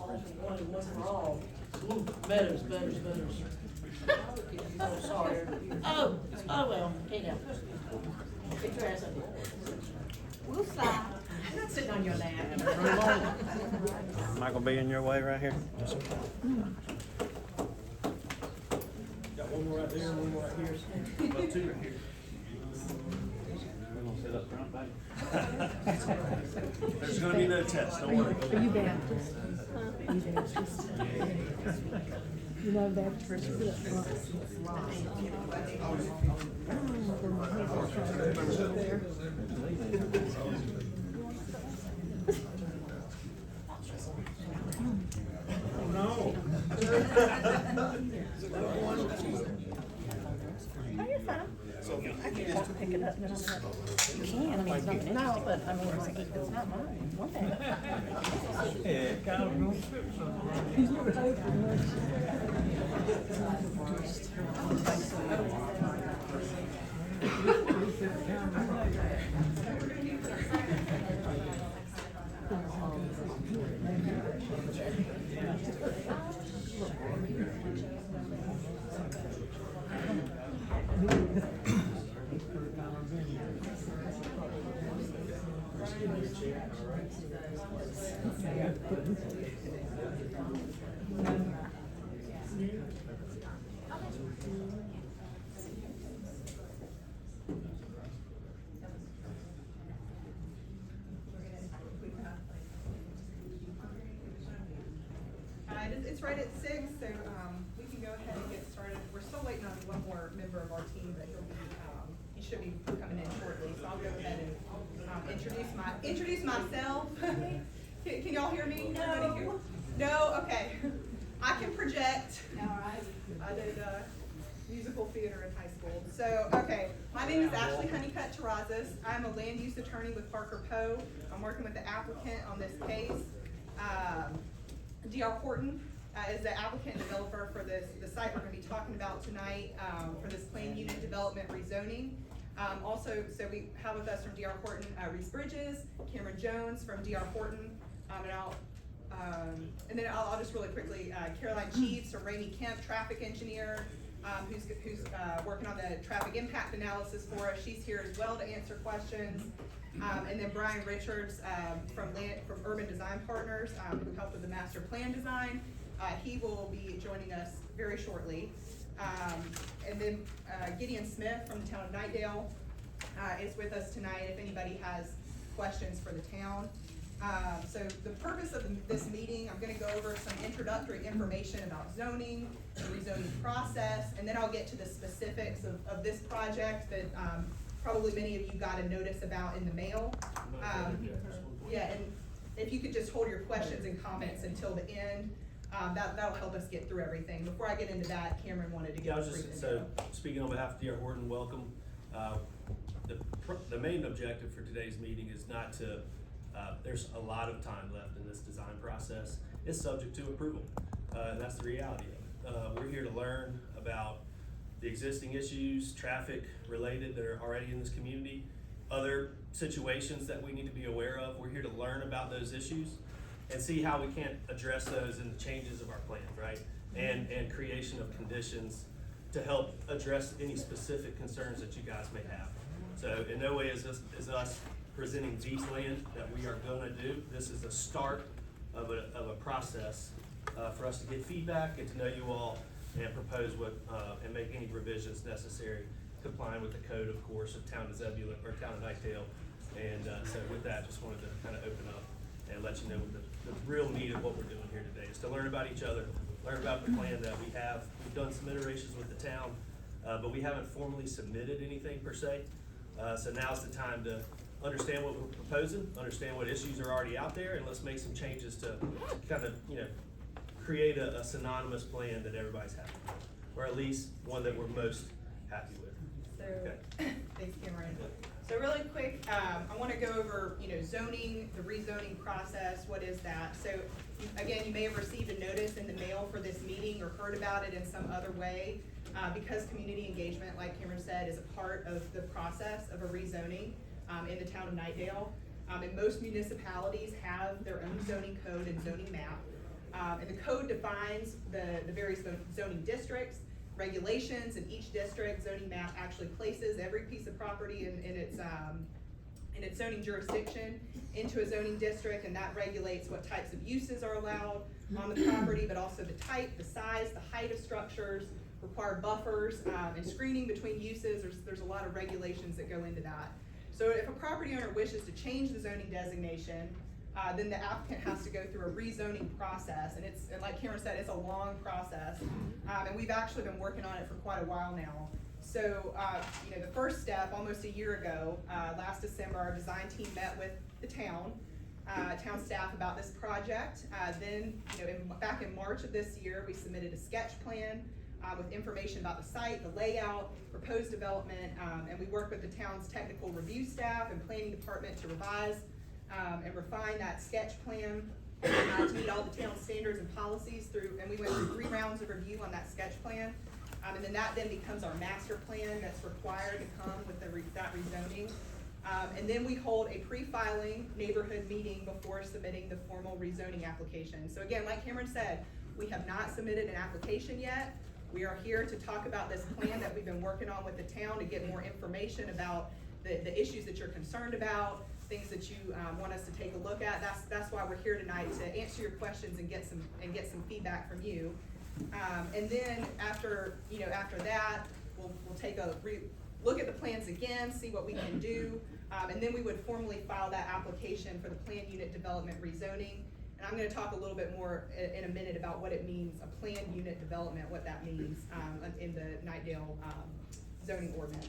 all for one and one for all. Ooh, Meadows. Oh, sorry. Oh, well, hey now. Get your ass up here. We'll slide. I'm not sitting on your lap. Am I gonna be in your way right here? Yes, sir. Got one more right there, and one more right here. Well, two right here. We're gonna sit up front, baby. There's gonna be no test, don't worry. Are you Baptist? Are you Baptist? You know Baptist? No. Oh, you're fine. I can walk and pick it up and then I'll have it. You can, I mean, it's not, no, but I mean, like, it's not mine. One day. He's never paid for much. It's right at 6, so we can go ahead and get started. We're still waiting on one more member of our team, but he should be coming in shortly. So I'll go ahead and introduce myself. Can y'all hear me? No. No? Okay. I can project. All right. I did musical theater in high school. So, okay. My name is Ashley Honeycutt Terrazas. I'm a land use attorney with Parker Poe. I'm working with the applicant on this case. D.R. Horton is the applicant and developer for the site we're going to be talking about tonight for this planned unit development rezoning. Also, so we have with us from D.R. Horton, Reese Bridges, Cameron Jones from D.R. Horton, and then I'll just really quickly, Caroline Chiefs from Ramey Kemp, traffic engineer, who's working on the traffic impact analysis for us. She's here as well to answer questions. And then Brian Richards from Urban Design Partners, who helped with the master plan design. He will be joining us very shortly. And then Gideon Smith from the town of Knightdale is with us tonight if anybody has questions for the town. So the purpose of this meeting, I'm going to go over some introductory information about zoning, the rezoning process, and then I'll get to the specifics of this project that probably many of you got a notice about in the mail. Yeah, and if you could just hold your questions and comments until the end, that'll help us get through everything. Before I get into that, Cameron wanted to get so speaking on behalf of D.R. Horton, welcome. The main objective for today's meeting is not to, there's a lot of time left in this design process. It's subject to approval, and that's the reality of it. We're here to learn about the existing issues, traffic related that are already in this community, other situations that we need to be aware of. We're here to learn about those issues and see how we can address those in the changes of our plans, right? And creation of conditions to help address any specific concerns that you guys may have. So in no way is us presenting the plan that we are gonna do. This is the start of a process for us to get feedback and to know you all and propose what, and make any revisions necessary, complying with the code, of course, of Town of Zebulon, or Town of Knightdale. And so with that, just wanted to kind of open up and let you know the real need of what we're doing here today is to learn about each other, learn about the plan that we have. We've done some iterations with the town, but we haven't formally submitted anything per se. So now's the time to understand what we're proposing, understand what issues are already out there, and let's make some changes to kind of, create a synonymous plan that everybody's happy with, or at least one that we're most happy with. So, Okay. Thanks, Cameron. So really quick, I want to go over, zoning, the rezoning process. What is that? So again, you may have received a notice in the mail for this meeting or heard about it in some other way, because community engagement, like Cameron said, is a part of the process of a rezoning in the town of Knightdale. And most municipalities have their own zoning code and zoning map. And the code defines the various zoning districts, regulations in each district. Zoning map actually places every piece of property in its zoning jurisdiction into a zoning district, and that regulates what types of uses are allowed on the property, but also the type, the size, the height of structures, required buffers, and screening between uses. There's a lot of regulations that go into that. So if a property owner wishes to change the zoning designation, then the applicant has to go through a rezoning process, and like Cameron said, it's a long process, and we've actually been working on it for quite a while now. So, the first step, almost a year ago, last December, our design team met with the town staff about this project. Then, back in March of this year, we submitted a sketch plan with information about the site, the layout, proposed development, and we worked with the town's technical review staff and planning department to revise and refine that sketch plan to meet all the town's standards and policies and we went through 3 rounds of review on that sketch plan. And then that becomes our master plan that's required to come with that rezoning. And then we hold a pre-filing neighborhood meeting before submitting the formal rezoning application. So again, like Cameron said, we have not submitted an application yet. We are here to talk about this plan that we've been working on with the town to get more information about the issues that you're concerned about, things that you want us to take a look at. That's why we're here tonight, to answer your questions and get some feedback from you. And then after that, we'll take a look at the plans again, see what we can do, and then we would formally file that application for the planned unit development rezoning. And I'm going to talk a little bit more in a minute about what it means, a planned unit development, what that means in the Knightdale zoning ordinance.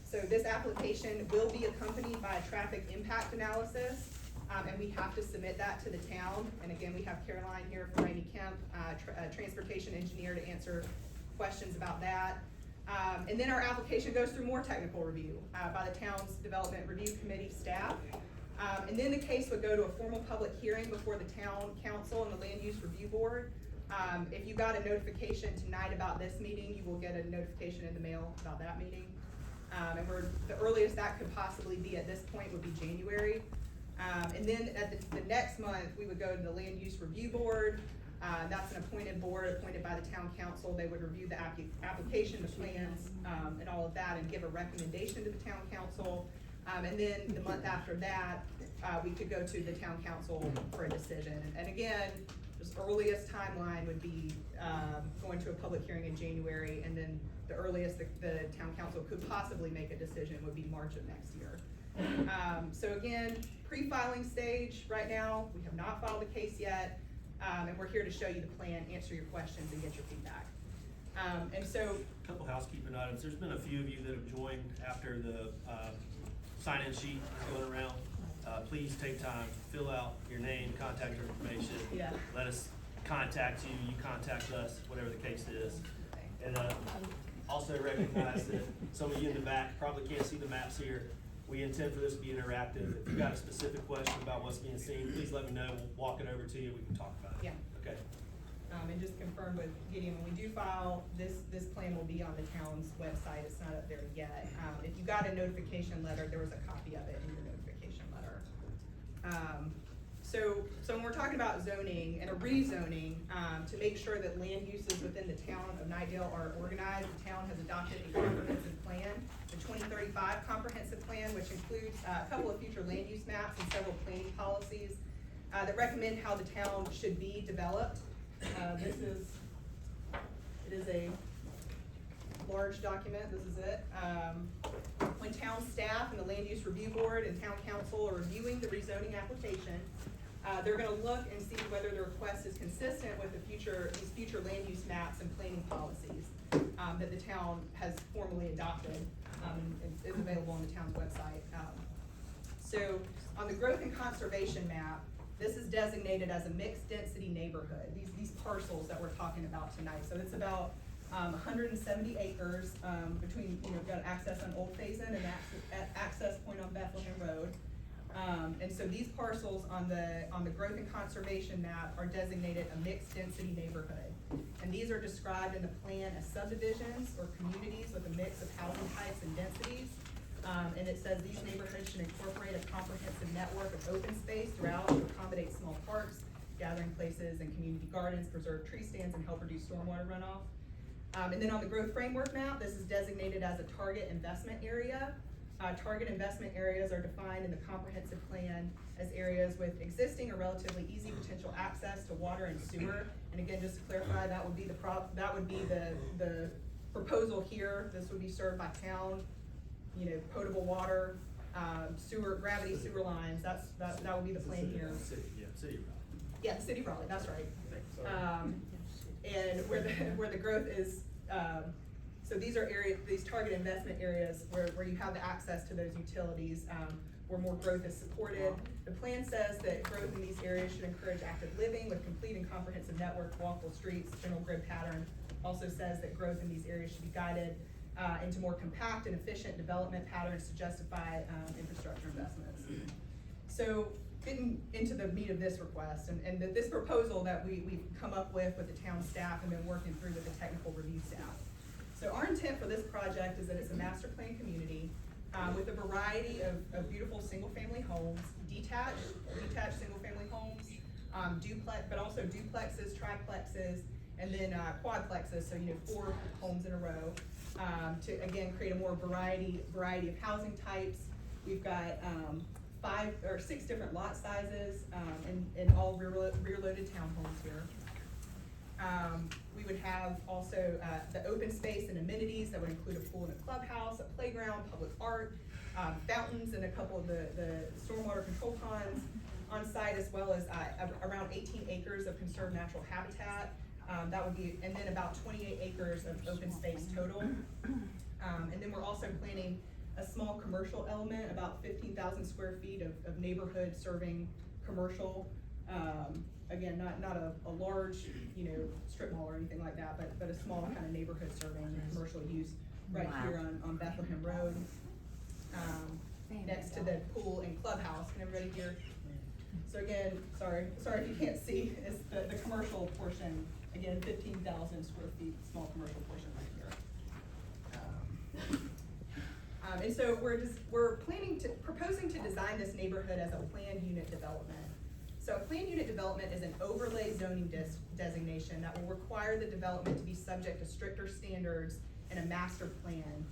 So this application will be accompanied by a traffic impact analysis. And we have to submit that to the town. And again, we have Caroline here from Amy Kemp, transportation engineer, to answer questions about that. And then our application goes through more technical review by the town's development review committee staff. And then the case would go to a formal public hearing before the town council and the land use review board. If you got a notification tonight about this meeting, you will get a notification in the mail about that meeting. And the earliest that could possibly be at this point would be January. And then at the next month, we would go to the land use review board. That's an appointed board appointed by the town council. They would review the application, the plans, and all of that, and give a recommendation to the town council. And then the month after that, we could go to the town council for a decision. And again, just earliest timeline would be going to a public hearing in January, and then the earliest the town council could possibly make a decision would be March of next year. So again, pre-filing stage right now. We have not filed a case yet, and we're here to show you the plan, answer your questions, and get your feedback. And so, A couple housekeeping items. There's been a few of you that have joined after the sign-in sheet going around. Please take time, fill out your name, contact information. Yeah. Let us contact you, you contact us, whatever the case is. And also recognize that some of you in the back probably can't see the maps here. We intend for this to be interactive. If you've got a specific question about what's being seen, please let me know. We'll walk it over to you. We can talk about it. Yeah. Okay. And just confirm with Gideon, when we do file, this plan will be on the town's website. It's not up there yet. If you got a notification letter, there was a copy of it in your notification letter. So when we're talking about zoning and a rezoning, to make sure that land uses within the town of Knightdale are organized, the town has adopted a comprehensive plan, the 2035 comprehensive plan, which includes a couple of future land use maps and several planning policies that recommend how the town should be developed. It is a large document. This is it. When town staff and the land use review board and town council are reviewing the rezoning application, they're going to look and see whether the request is consistent with these future land use maps and planning policies that the town has formally adopted and is available on the town's website. So on the growth and conservation map, this is designated as a mixed density neighborhood. These parcels that we're talking about tonight. So it's about 170 acres between, got access on Old Faison and access point on Bethlehem Rd. And so these parcels on the growth and conservation map are designated a mixed density neighborhood. And these are described in the plan as subdivisions or communities with a mix of housing types and densities. And it says these neighborhoods should incorporate a comprehensive network of open space throughout to accommodate small parks, gathering places, and community gardens, preserve tree stands, and help reduce stormwater runoff. And then on the growth framework map, this is designated as a target investment area. Target investment areas are defined in the comprehensive plan as areas with existing or relatively easy potential access to water and sewer. And again, just to clarify, that would be the proposal here. This would be served by town, potable water, sewer, gravity sewer lines. That would be the plan here. City, Raleigh. Yeah, the city of Raleigh, that's right. And where the growth is, so these are these target investment areas where you have the access to those utilities, where more growth is supported. The plan says that growth in these areas should encourage active living with complete and comprehensive network, walkable streets, general grid pattern. Also says that growth in these areas should be guided into more compact and efficient development patterns to justify infrastructure investments. So getting into the meat of this request and this proposal that we've come up with the town staff and been working through with the technical review staff. So our intent for this project is that it's a master plan community with a variety of beautiful single-family homes, detached single-family homes, duplex, but also duplexes, triplexes, and then quadplexes, so 4 homes in a row, to again create a more variety of housing types. We've got 5 or 6 different lot sizes, and all rear-loaded townhomes here. We would have also the open space and amenities that would include a pool and a clubhouse, a playground, public art, fountains, and a couple of the stormwater control ponds on site, as well as around 18 acres of conserved natural habitat. That would be, and then about 28 acres of open space total. And then we're also planning a small commercial element, about 15,000 square feet of neighborhood serving commercial. Again, not a large, strip mall or anything like that, but a small kind of neighborhood serving commercial use right here on Bethlehem Rd. Next to the pool and clubhouse. Can everybody hear? So again, sorry if you can't see, it's the commercial portion, again, 15,000 square feet, small commercial portion right here. And so we're proposing to design this neighborhood as a planned unit development. So a planned unit development is an overlay zoning designation that will require the development to be subject to stricter standards in a master plan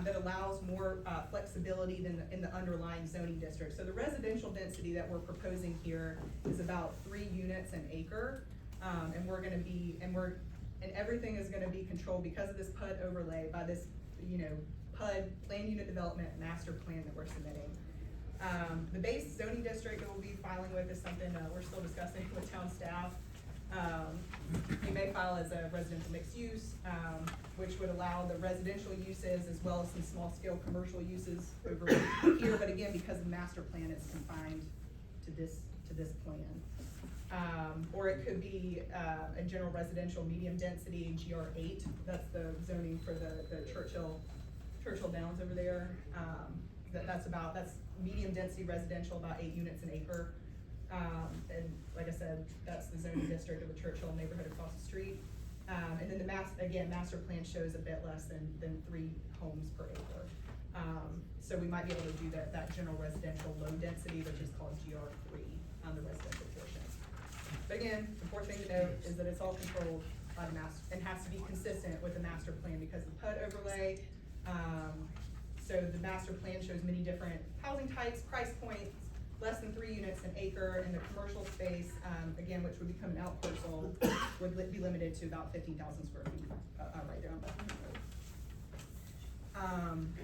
that allows more flexibility than in the underlying zoning district. So the residential density that we're proposing here is about 3 units an acre, and everything is going to be controlled because of this PUD overlay by this, PUD, planned unit development master plan that we're submitting. The base zoning district that we'll be filing with is something we're still discussing with town staff. We may file as a residential mixed use, which would allow the residential uses as well as some small scale commercial uses over here, but again, because the master plan is confined to this plan. Or it could be a general residential medium density GR8. That's the zoning for the Churchill Downs over there. That's medium density residential, about 8 units an acre. And like I said, that's the zoning district of the Churchill neighborhood across the street. And then the master plan shows a bit less than 3 homes per acre. So we might be able to do that general residential low density, which is called GR3 on the residential portion. But again, the important thing to note is that it's all controlled by the master and has to be consistent with the master plan because of the PUD overlay. So the master plan shows many different housing types, price points, less than 3 units an acre, and the commercial space, again, which would become an out parcel, would be limited to about 15,000 square feet, right there on Bethlehem Road.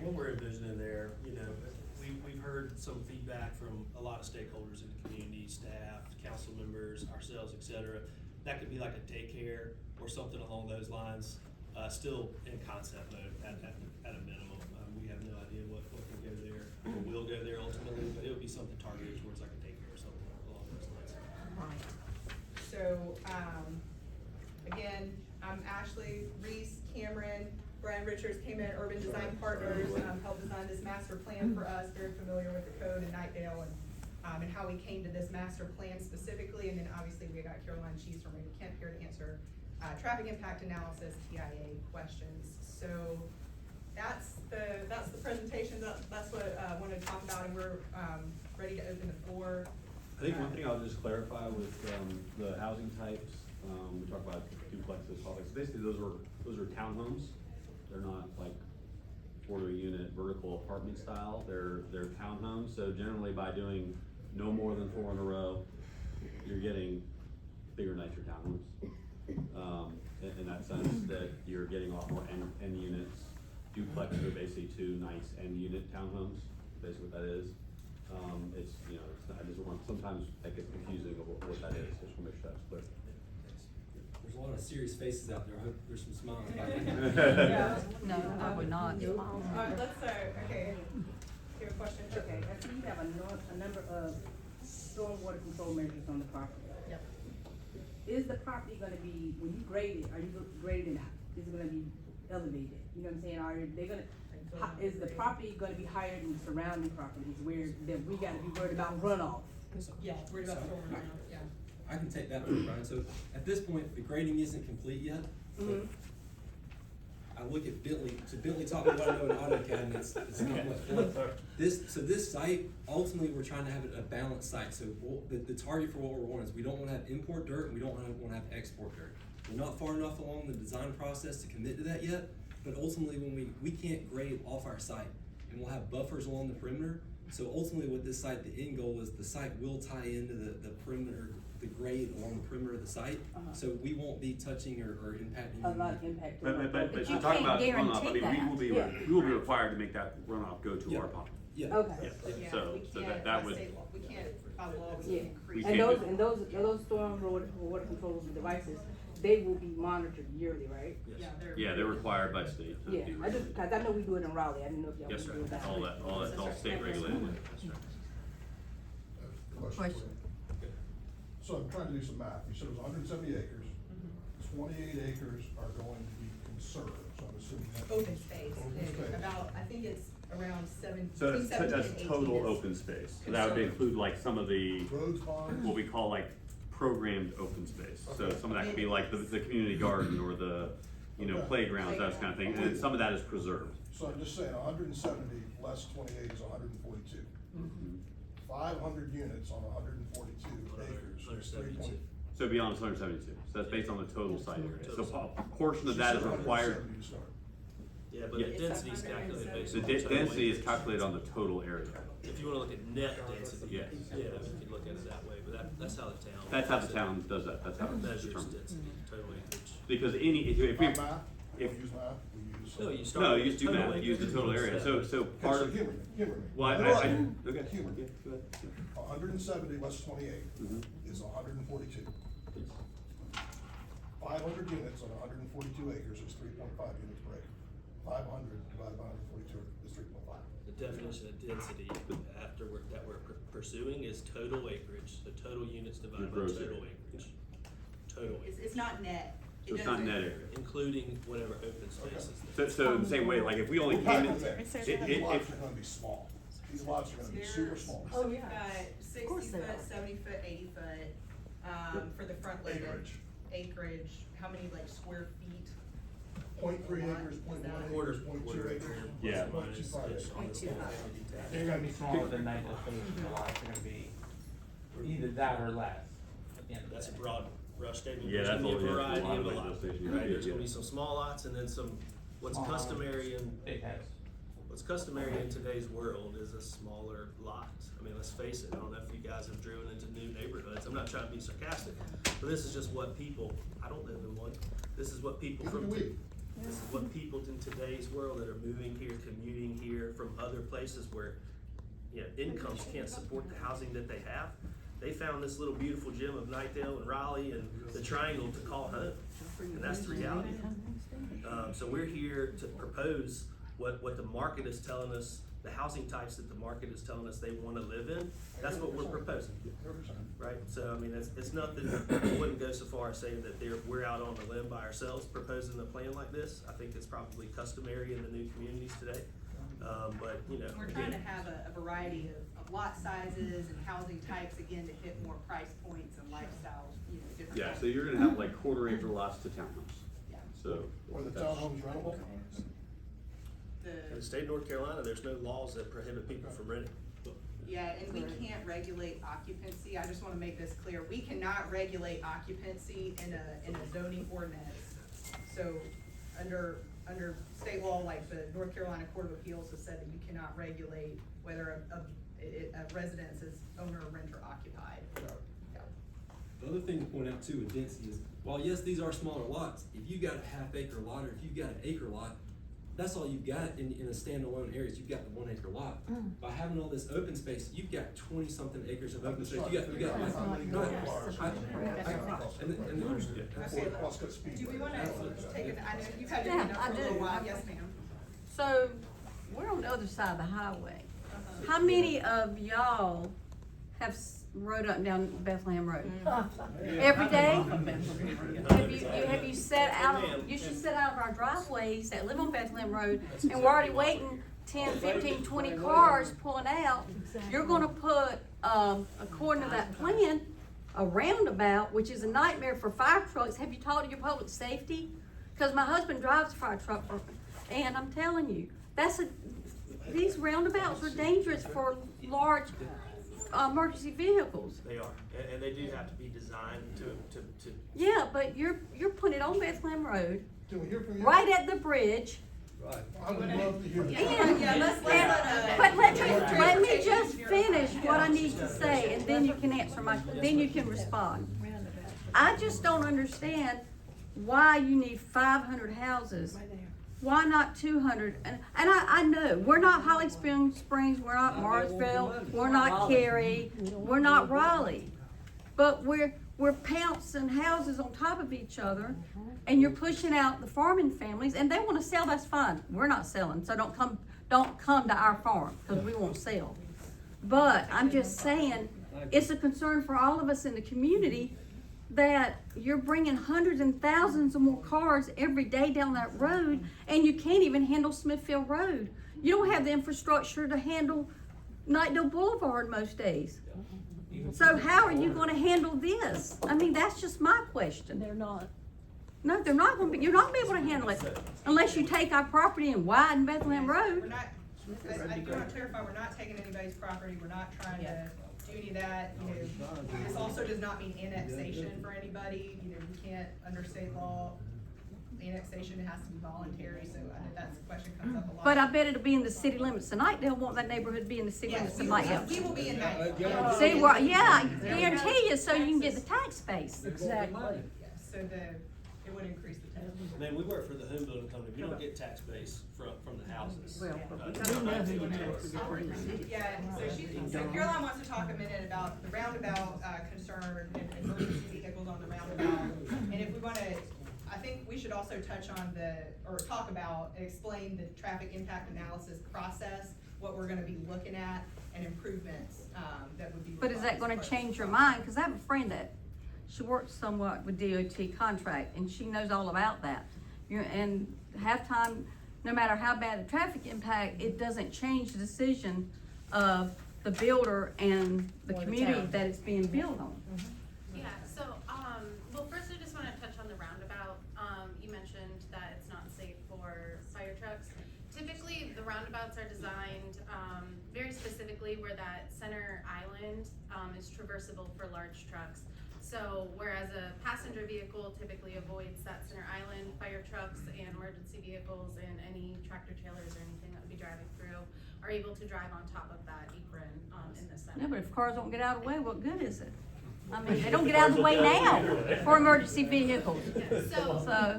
What we're envisioning there, we've heard some feedback from a lot of stakeholders in the community, staff, council members, ourselves, et cetera. That could be like a daycare or something along those lines, still in concept mode at a minimum. We have no idea what can go there or will go there ultimately, but it would be something targeted towards like a daycare or something along those lines. Right. So, again, I'm Ashley, Reese, Cameron, Brian Richards came in, Urban Design Partners, helped design this master plan for us, very familiar with the code in Knightdale and how we came to this master plan specifically. And then obviously we got Caroline Cheese from Raleigh Kemp here to answer traffic impact analysis, TIA questions. So that's the presentation. That's what I wanted to talk about, and we're ready to open the floor I think one thing I'll just clarify with, the housing types, we talk about duplexes, quadplexes, basically those are townhomes. They're not like 40-unit vertical apartment style, they're townhomes, so generally by doing no more than 4 in a row, you're getting bigger, nicer townhomes. In that sense, that you're getting a lot more end units. Duplexes are basically 2 nice end unit townhomes, basically what that is. It's, you know, I just want, sometimes that gets confusing of what that is, just wanna make sure that's clear. There's a lot of serious faces out there. I hope there's some smiles. Yeah. No, I would not. Alright, let's, okay, you have a question? Okay, I see you have a number of stormwater control measures on the property. Yep. Is the property gonna be, when you grade it, are you grading it, is it gonna be elevated? You know what I'm saying, are they gonna, is the property gonna be higher than the surrounding properties where, that we gotta be worried about runoff? Yeah, worried about throwing around, yeah. I can take that one, Brian. So at this point, the grading isn't complete yet. But I look at Bentley, so Bentley taught me what I know in AutoCAD, and it's not much fun. This site, ultimately, we're trying to have a balanced site. So the target for what we're wanting is we don't wanna have import dirt, and we don't wanna have export dirt. We're not far enough along the design process to commit to that yet, but ultimately, when we can't grade off our site, and we'll have buffers along the perimeter. So ultimately, with this site, the end goal is the site will tie into the perimeter, the grade along the perimeter of the site. So we won't be touching or impacting. A lot of impact. But you you're talking about can't runoff, I mean, guarantee we will be required to make that runoff go to Yeah. our property. Yeah. Okay. Yeah, So- we so can't, that by would- state law, we can't, by law, we Yeah, can't increase. We and can't those storm water controls and devices, they will be monitored yearly, right? Yeah, Yeah, they're required by state. to Yeah, do I it. just, cause I know we do it in Raleigh, I didn't know if y'all Yes, would sir, do it that. all that's all state regulated. That's right. Question. So I'm trying to do some math. You said it was 170 acres. 28 acres are going to be conserved, so I'm assuming that's. Open space, Open and space. about, I think it's around So between 17 that's and 18 total is open space, so that would include like some of the, Roads, ponds. what we call like programmed open space. So Okay. some of that could be like the community garden or the, you know, Okay. playgrounds, that kind of thing, and then some of that is preserved. So I'm just saying, 170 less 28 is 142. 500 units on 142 acres is 3. So beyond 172, so that's based on the total site area. So a portion of that is required. Yeah, but the Yeah. density is calculated based The on total density is acreage. calculated on the total area. If you wanna look at net density, Yes. yeah, we can look at it that way, but that's how the town. That's how the town does that, that's how it's Measures determined. density, total acreage. Because if we, Math, we if- use math, we use. No, you start. no, with you just do total math, use the acreage. total area, so part So of, humor me. well, okay, Humor me. yeah, go ahead. 170 less 28 Mhm. is 142. 500 units on 142 acres is 3.5 units per acre. 500 divided by 142 is 3.5. The definition of density that we're pursuing is total acreage, the total units divided by gross total area. acreage. Total acreage, It's not net. So it's not net area. including whatever open space is there. So in the same way, like if we only We're came not in, gonna it, These it, lots if, are gonna be small. These lots are gonna be super small. So we've got course 60 they foot, are. 70 foot, 80 foot, for the front loaded. Acreage, how many like square feet? 0.3 Lot acres, is 0.1 that? Quarter, acres, 0.2 quarter acres. acre. Yeah. plus minus, 0.25 yeah, acres. on the small detached. They're gonna be smaller than Knightdale Development. The lots are gonna be either that or less at the end of the That's a day. broad brush statement. Yeah, There's that's gonna be all a it is. A variety lot of of a lot, legislation, right? yeah, There's gonna yeah. be some small lots and then some, what's Small, customary in, Big house. what's customary in today's world is a smaller lot. I mean, let's face it, I don't know if you guys have driven into new neighborhoods, I'm not trying to be sarcastic, but this is just what people, I don't live in one, this is what people Neither from, do we. this is what people in today's world that are moving here, commuting here from other places where, you know, incomes can't support the housing that they have. They found this little beautiful gem of Knightdale and Raleigh and the Triangle to call home, and that's the reality. So we're here to propose what the market is telling us, the housing types that the market is telling us they wanna live in, that's what we're proposing, right? So, I mean, it's nothing, I wouldn't go so far as saying that we're out on a limb by ourselves proposing a plan like this. I think it's probably customary in the new communities today, but, you know. We're trying to have a variety of lot sizes and housing types, again, to hit more price points and lifestyle, you know, different. yeah, so you're gonna have like quarter acre lots to townhomes, Yeah. so. Are the that's- townhomes rentable? In the state of North Carolina, there's no laws that prohibit people from renting. Yeah, and we can't regulate occupancy, I just wanna make this clear, we cannot regulate occupancy in a zoning ordinance. So, under state law, like the North Carolina Court of Appeals has said that you cannot regulate whether a residence is owner, renter occupied. Yeah. The other thing to point out too with density is, while yes, these are smaller lots, if you got a half-acre lot, or if you've got an acre lot, that's all you've got in a standalone areas. You've got the 1 acre lot. By having all this open space, you've got 20-something acres of open space. You got Okay, do we wanna take it, I know you've had your hand up for a little while, yes ma'am. So, we're on the other side of the highway. How many of y'all have rode up and down Bethlehem Road? Every day? Have you set out, you should set out of our driveways that live on Bethlehem Road, and we're already waiting 10, 15, 20 cars pulling out. You're gonna put, according to that plan, a roundabout, which is a nightmare for fire trucks. Have you talked to your public safety? Cause my husband drives a fire truck, and I'm telling you, these roundabouts are dangerous for large emergency vehicles. They are, and they do have to be designed to. Yeah, but you're putting it on Bethlehem Road, Can we hear from you? right at the bridge. I would love to hear from you. But let me just finish what I need to say, and then you can then you can respond. I just don't understand why you need 500 houses. Why not 200? And I know, we're not Holly Springs, we're not Marsville, we're not Cary, we're not Raleigh. But we're pouncing houses on top of each other, and you're pushing out the farming families, and they wanna sell, that's fine. We're not selling, so don't come to our farm, cause we won't sell. But I'm just saying, it's a concern for all of us in the community that you're bringing hundreds and thousands of more cars every day down that road, and you can't even handle Smithfield Road. You don't have the infrastructure to handle Knightdale Boulevard most days. So how are you gonna handle this? I mean, that's just my question. They're not. No, they're not gonna be, you're not gonna be able to handle it unless you take our property and widen Bethlehem We're Road. not, I do want to clarify, we're not taking anybody's property, we're not trying to do any of that, you know. This also does not mean annexation for anybody, you know, we can't, under state law, annexation has to be voluntary, so I know that's a question comes up a lot. But I bet it'll be in the city limits tonight. They'll want that neighborhood to be in the city limits Yes, tonight. we will be in that. See, well, yeah, I guarantee you, so you can get the tax base. Exactly. Yes, so it would increase the tax. I mean, we work for the home building company, we don't get tax base from the houses. Yeah, so Caroline wants to talk a minute about the roundabout, concern and emergency vehicles on the roundabout. And if we wanna, I think we should also touch on talk about and explain the traffic impact analysis process, what we're gonna be looking at, and improvements, that would be. But is that gonna change your mind? Cause I have a friend that, she works somewhat with DOT contract, and she knows all about that. And halftime, no matter how bad the traffic impact, it doesn't change the decision of the builder and the community that it's being built on. Yeah, so, well, first I just wanna touch on the roundabout. You mentioned that it's not safe for fire trucks. Typically, the roundabouts are designed, very specifically where that center island, is traversable for large trucks. So whereas a passenger vehicle typically avoids that center island, fire trucks and emergency vehicles and any tractor trailers or anything that would be driving through are able to drive on top of that apron, in the center. Yeah, but if cars don't get out of the way, what good is it? I mean, they don't get out of the way now for emergency vehicles. Yeah,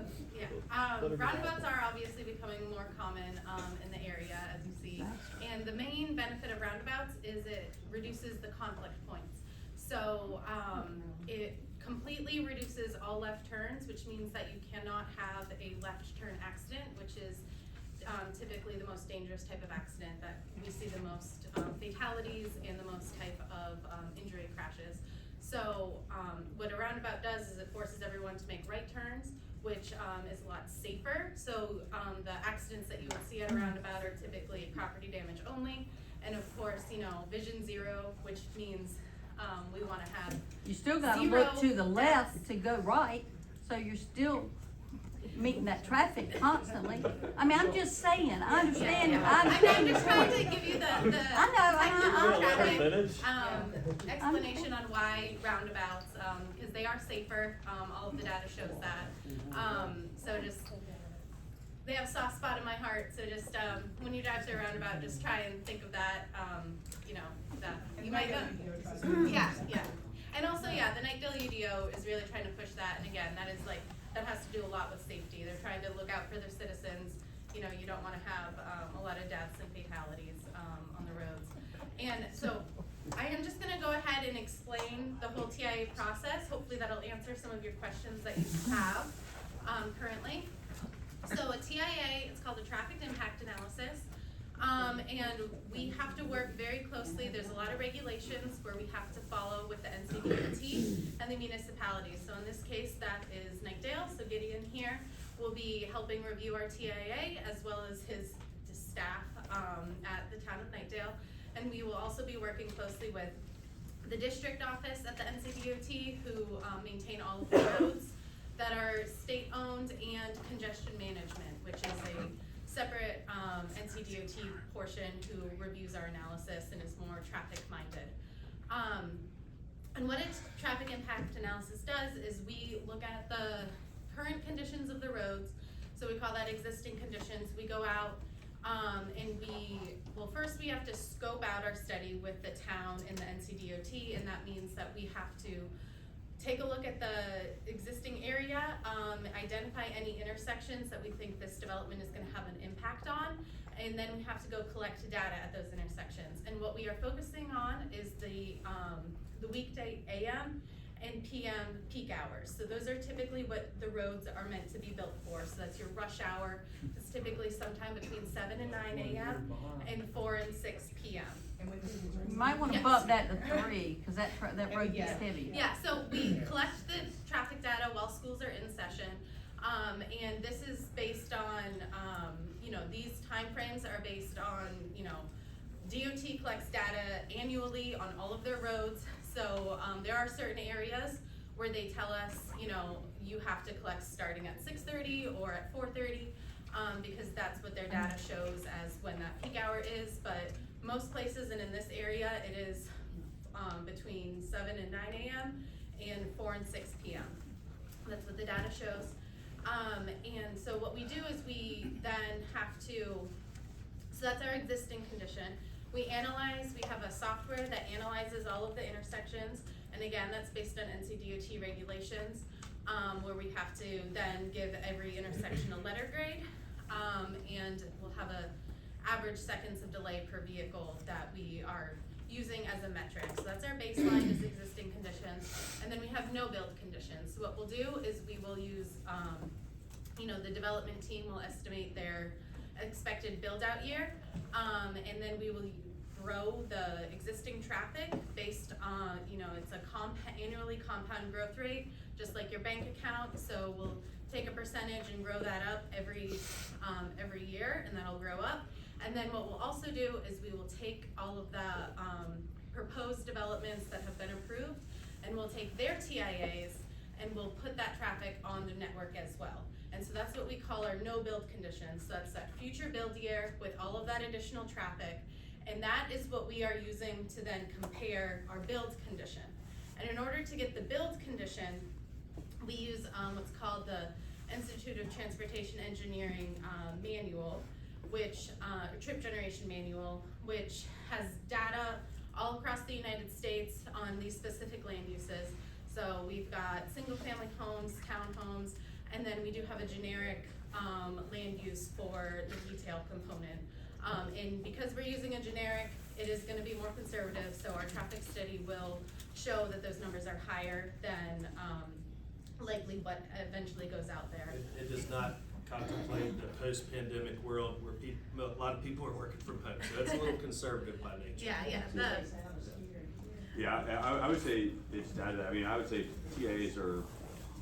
roundabouts are obviously becoming more common, in the area, as you see. And the main benefit of roundabouts is it reduces the conflict points. So, it completely reduces all left turns, which means that you cannot have a left turn accident, which is typically the most dangerous type of accident that we see the most fatalities and the most type of injury crashes. So what a roundabout does is it forces everyone to make right turns, which is a lot safer. So the accidents that you would see at a roundabout are typically property damage only. And of course, you know, vision zero, which means we want to have You still gotta look to the left to go right, so you're still meeting that traffic constantly. I mean, I'm just saying, I understand. I'm just trying to give you the I know, percentage? Explanation on why roundabouts, because they are safer, all of the data shows that. So just, they have a soft spot in my heart, so just, when you drive through a roundabout, just try and think of that, you know, that, you might know. Yeah, yeah. And also, yeah, the Knightdale UDO is really trying to push that, and again, that is like, that has to do a lot with safety. They're trying to look out for their citizens. You know, you don't wanna have, a lot of deaths and fatalities, on the roads. And so, I am just gonna go ahead and explain the whole TIA process. Hopefully that'll answer some of your questions that you have, currently. So a TIA, it's called a traffic impact analysis. And we have to work very closely. There's a lot of regulations where we have to follow with the NCDOT and the municipalities. So in this case, that is Knightdale. So Gideon here will be helping review our TIA as well as his staff at the town of Knightdale. And we will also be working closely with the district office at the NCDOT who maintain all of the roads that are state-owned, and congestion management, which is a separate NCDOT portion who reviews our analysis and is more traffic-minded. And what a traffic impact analysis does is we look at the current conditions of the roads, so we call that existing conditions. We go out and first we have to scope out our study with the town and the NCDOT, and that means that we have to take a look at the existing area, identify any intersections that we think this development is gonna have an impact on, and then we have to go collect data at those intersections. And what we are focusing on is the weekday AM and PM peak hours. So those are typically what the roads are meant to be built for. So that's your rush hour. It's typically sometime between 7 and 9 AM and 4 and 6 PM. You might wanna Yes. bump that to 3, cause that road gets heavy. Yeah, so we collect the traffic data while schools are in session. And this is based on, you know, these timeframes are based on, you know, DOT collects data annually on all of their roads. So, there are certain areas where they tell us, you know, you have to collect starting at 6:30 or at 4:30, because that's what their data shows as when that peak hour is. But most places, and in this area, it is, between 7 and 9 AM and 4 and 6 PM. That's what the data shows. And so what we do is we then have to, so that's our existing condition. We analyze, we have a software that analyzes all of the intersections, and again, that's based on NCDOT regulations, where we have to then give every intersection a letter grade, and we'll have a average seconds of delay per vehicle that we are using as a metric. So that's our baseline is existing conditions, and then we have no build conditions. So what we'll do is we will use, you know, the development team will estimate their expected build out year, and then we will grow the existing traffic based on, you know, it's a annually compound growth rate, just like your bank account. So we'll take a percentage and grow that up every year, and that'll grow up. And then what we'll also do is we will take all of the proposed developments that have been approved, and we'll take their TIAs and we'll put that traffic on the network as well. And so that's what we call our no build conditions. So that's that future build year with all of that additional traffic. And that is what we are using to then compare our build condition. And in order to get the build condition, we use what's called the Institute of Transportation Engineering manual, which, trip generation manual, which has data all across the United States on these specific land uses. So we've got single family homes, townhomes, and then we do have a generic land use for the retail component. And because we're using a generic, it is gonna be more conservative, so our traffic study will show that those numbers are higher than likely what eventually goes out there. It does not contemplate the post-pandemic world where a lot of people are working from home, so it's a little conservative by nature. Yeah, Yeah, I would say it's data. I mean, I would say TAs are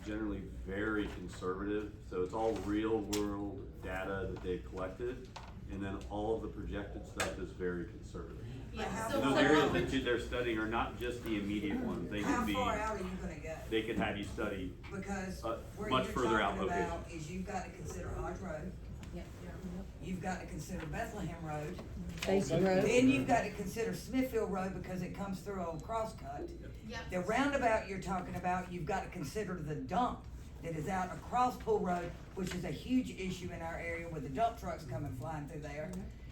generally very conservative, so it's all real world data that they've collected, and then all of the projected stuff is very conservative. Yeah, And those areas that they're studying are not just the immediate ones. They How could be, far out are you gonna go? they could have you study Because where much you're further out talking locations. about is you've got to consider Hodge Road. you've got to consider Bethlehem Road. Basin Road. Then you've got to consider Smithfield Road because it comes through on Crosscut. Yep. The roundabout you're talking about, you've got to consider the dump that is out across Pool Road, which is a huge issue in our area with the dump trucks coming flying through there.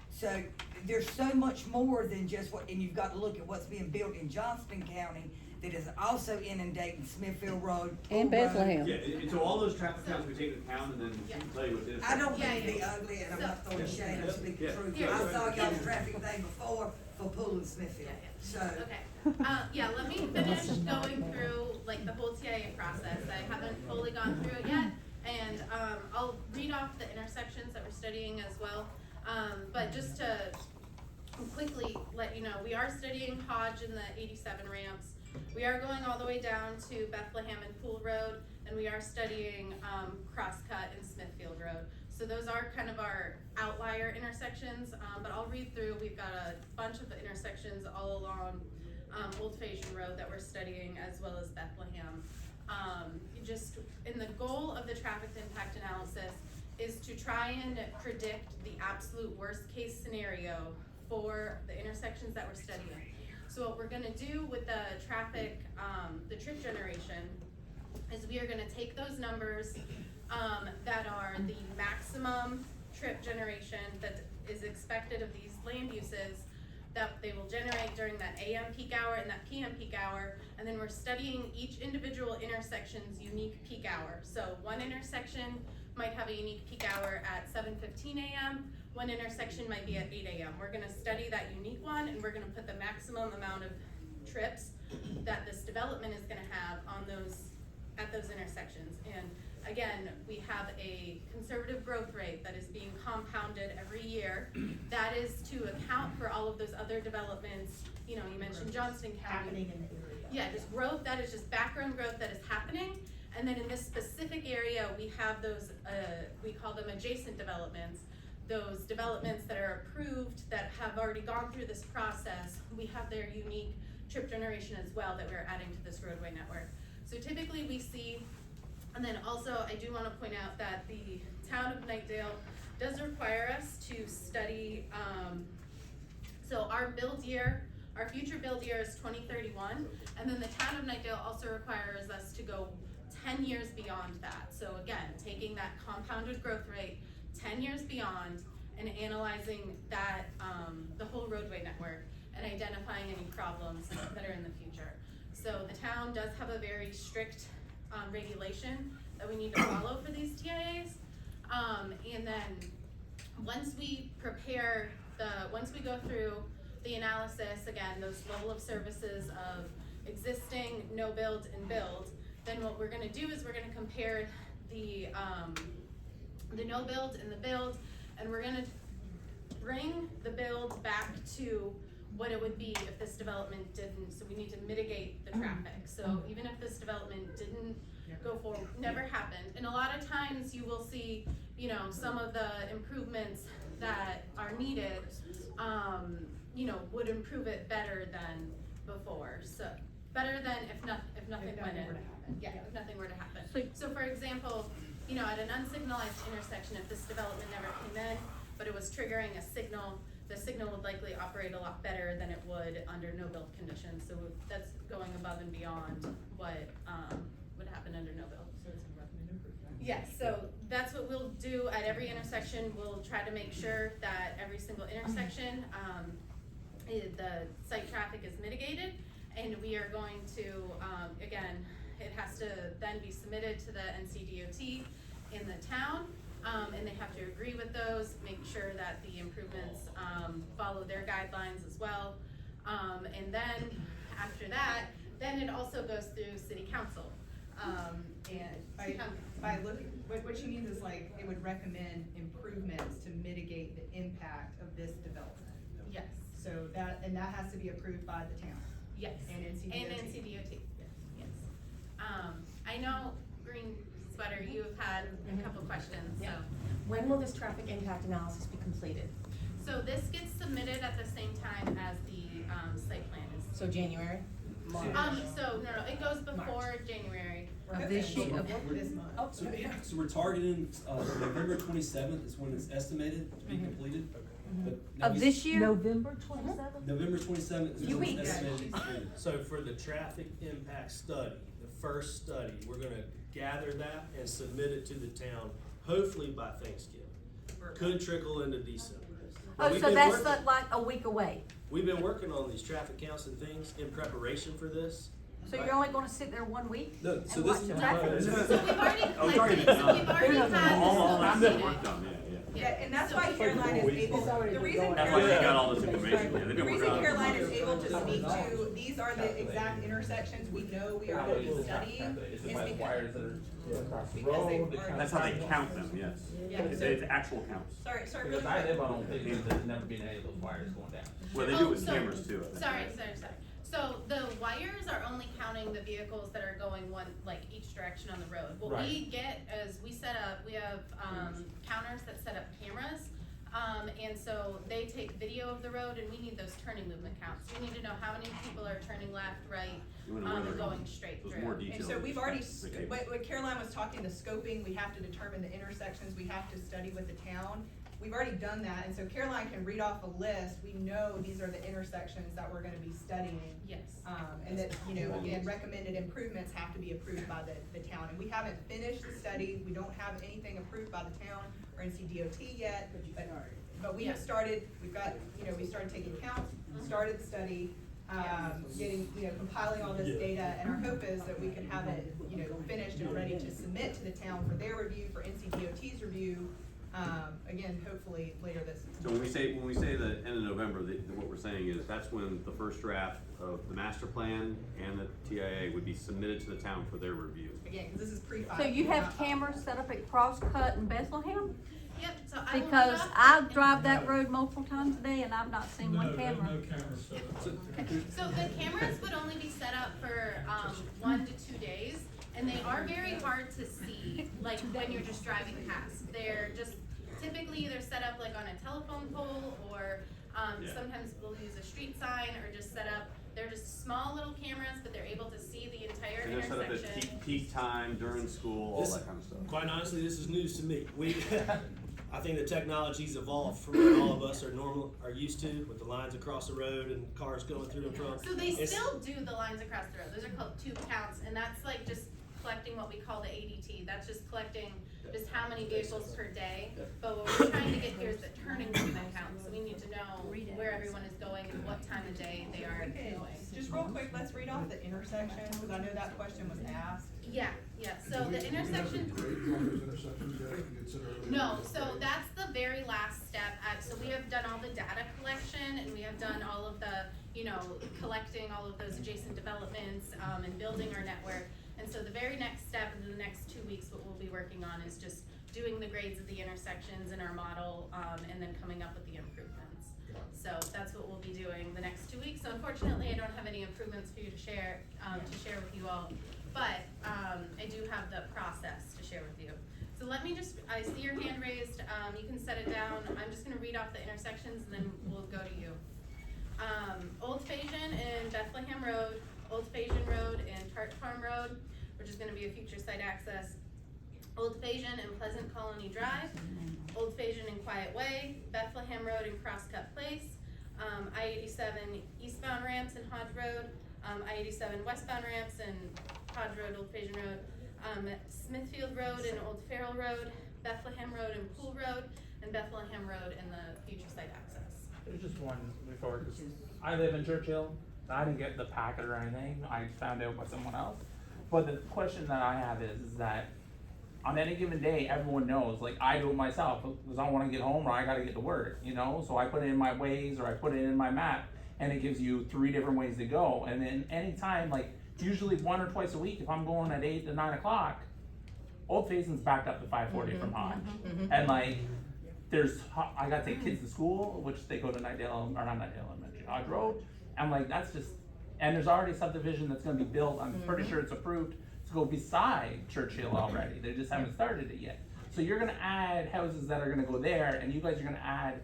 So there's so much more than just what, and you've got to look at what's being built in Johnston County that is also inundating Smithfield Road. Pool And Road. Bethlehem. Yeah, and so all those traffic counts we take into account and then Yeah. tell you what this. I don't Yeah, mean to be yeah. ugly, and I'm not throwing shade, I'm speaking Yeah. truth. Yeah. I saw y'all's traffic the day before for Pool and Smithfield, so. Okay, yeah, let me finish going through like the whole TIA process. I haven't fully gone through it yet. And, I'll read off the intersections that we're studying as well. But just to quickly let you know, we are studying Hodge and the 87 ramps. We are going all the way down to Bethlehem and Pool Road, and we are studying, Crosscut and Smithfield Road. So those are kind of our outlier intersections, but I'll read through. We've got a bunch of intersections all along, Old Phasian Road that we're studying, as well as Bethlehem. Just in the goal of the traffic impact analysis is to try and predict the absolute worst case scenario for the intersections that we're studying. So what we're gonna do with the traffic, the trip generation, is we are gonna take those numbers, that are the maximum trip generation that is expected of these land uses, that they will generate during that AM peak hour and that PM peak hour, and then we're studying each individual intersection's unique peak hour. So one intersection might have a unique peak hour at 7:15 AM, one intersection might be at 8 AM. We're gonna study that unique one, and we're gonna put the maximum amount of trips that this development is gonna have on those, at those intersections. And again, we have a conservative growth rate that is being compounded every year. That is to account for all of those other developments, you know, you mentioned Johnston County. Happening in the area. Yeah, just growth, that is just background growth that is happening. And then in this specific area, we have those, we call them adjacent developments. Those developments that are approved, that have already gone through this process, we have their unique trip generation as well that we're adding to this roadway network. So typically we see, and then also I do wanna point out that the town of Knightdale does require us to study, so our build year, our future build year is 2031, and then the town of Knightdale also requires us to go 10 years beyond that. So again, taking that compounded growth rate 10 years beyond and analyzing that, the whole roadway network and identifying any problems that are in the future. So the town does have a very strict, regulation that we need to follow for these TIAs. And then once we prepare once we go through the analysis, again, those level of services of existing, no build and build, then what we're gonna do is we're gonna compare the no build and the build, and we're gonna bring the build back to what it would be if this development didn't, so we need to mitigate the traffic. So even if this development didn't go forward, never happened, and a lot of times you will see, you know, some of the improvements that are needed, you know, would improve it better than before, so, better than if nothing went in. Yeah, if nothing were to happen. So for example, you know, at an unsignalized intersection, if this development never came in, but it was triggering a signal, the signal would likely operate a lot better than it would under no build conditions. So that's going above and beyond what, would happen under no build. So it's a revenue improvement. Yes, so that's what we'll do at every intersection. We'll try to make sure that every single intersection, the site traffic is mitigated, and we are going to, again, it has to then be submitted to the NCDOT in the town, and they have to agree with those, make sure that the improvements, follow their guidelines as well. And then, after that, then it also goes through city council. And by looking, what she means is like, it would recommend improvements to mitigate the impact of this development. Yes. So that has to be approved by the town. Yes. And NCDOT. And NCDOT, yes. I know, Green Sweater, you have had a couple questions, so. When will this traffic impact analysis be completed? So this gets submitted at the same time as the, site plan is. So January? So, no, it goes before January. Of this year, of This month. So we're targeting, November 27th is when it's estimated to be completed. But now of this year? November 27th? November 27th is Few when it's weeks. estimated to be completed. So for the traffic impact study, the first study, we're gonna gather that and submit it to the town, hopefully by Thanksgiving. Could trickle into December. But Oh, we've so been that's working- like a week away. We've been working on these traffic counts and things in preparation for this. So you're only gonna sit there 1 week? No, so and this watch is. the traffic? So we've already Oh, it's already collected, been so done. we've already had All that's this been worked study. on, yeah. Yeah, and that's why Caroline is able, the reason That's why they got Caroline, all this information, yeah, they've the been reason working on it. Caroline is able to speak to, these are the exact intersections we know we are gonna be studying, It's is just like because, wires that are across the because they road. are- That's how they count them, yes. Yeah, It's, so- it's actual counts. sorry, really Because I quick. live on Old Faithful, there's never been any of those wires going down. Well, they do it with so- cameras too, I think. Sorry. So the wires are only counting the vehicles that are going one, like each direction on the road. What we Right. get is we have, counters that set up cameras. And so they take video of the road and we need those turning movement counts. We need to know how many people are turning left, right, You wanna know where and they're going straight Those through. more And detailed. so we've already, the cable. when Caroline was talking to scoping, we have to determine the intersections, we have to study with the town. We've already done that, and so Caroline can read off a list, we know these are the intersections that we're gonna be studying. Yes. And that, again, recommended improvements have to be approved by the town, and we haven't finished the study, we don't have anything approved by the town or NCDOT yet, but we have started, we've got, we started taking counts, started the study, getting, compiling all this data, and our hope is that we can have it, finished and ready to submit to the town for their review, for NCDOT's review, again, hopefully later this. So when we say the end of November, what we're saying is that's when the first draft of the master plan and the TIA would be submitted to the town for their review. Again, cause this is pre-5. So you have cameras set up at Crosscut in Bethlehem? Yep, so I will Because look up I and- drive that road multiple times a day and I've not seen one camera. So the cameras would only be set up for 1 to 2 days, and they are very hard to see, like when you're just driving past. They're just typically either set up like on a telephone pole, or sometimes we'll use a street sign, or just set up. They're just small little cameras, but they're able to see the entire And they're set up intersection. at peak time, during school, all This- that kind of stuff. Quite honestly, this is news to me. I think the technology's evolved from what all of us are used to, with the lines across the road and cars going through and from. So they It's- still do the lines across the road. Those are called tube counts, and that's like just collecting what we call the ADT. That's just collecting just how many vehicles per day. But what we're trying to get here is the turning movement count. So we need to know where everyone is going and what time of day they are going. Just real quick, let's read off the intersections, cause I know that question was asked. Yeah. So the intersection. No, so that's the very last step. So we have done all the data collection, and we have done all of the, collecting all of those adjacent developments, and building our network. And so the very next step in the next 2 weeks, what we'll be working on is just doing the grades of the intersections in our model, and then coming up with the improvements. So that's what we'll be doing the next 2 weeks. So unfortunately, I don't have any improvements for you to share with you all. But I do have the process to share with you. So let me I see your hand raised, you can set it down. I'm just gonna read off the intersections and then we'll go to you. Old Phasian and Bethlehem Road, Old Phasian Road and Tart Farm Road, which is gonna be a future site access. Old Phasian and Pleasant Colony Drive, Old Phasian and Quiet Way, Bethlehem Road and Crosscut Place, I-87 eastbound ramps and Hodge Road, I-87 westbound ramps and Hodge Road, Old Phasian Road, Smithfield Road and Old Farrell Road, Bethlehem Road and Pool Road, and Bethlehem Road and the future site access. There's just one before, 'cause I live in Churchill, I didn't get the packet or anything, I found out by someone else. But the question that I have is that on any given day, everyone knows, like I do it myself, because I wanna get home or I gotta get to work, so I put it in my Waze or I put it in my map, and it gives you 3 different ways to go, and then anytime, like usually 1 or twice a week, if I'm going at 8 to 9 o'clock, Old Phasian's backed up to 540 from Hodge, and like, I gotta take kids to school, which they go to Knightdale, or not Knightdale Elementary, Hodge Road, and like, that's just, and there's already subdivision that's gonna be built, I'm pretty sure it's approved to go beside Churchill already, they just haven't started it yet. So you're gonna add houses that are gonna go there, and you guys are gonna add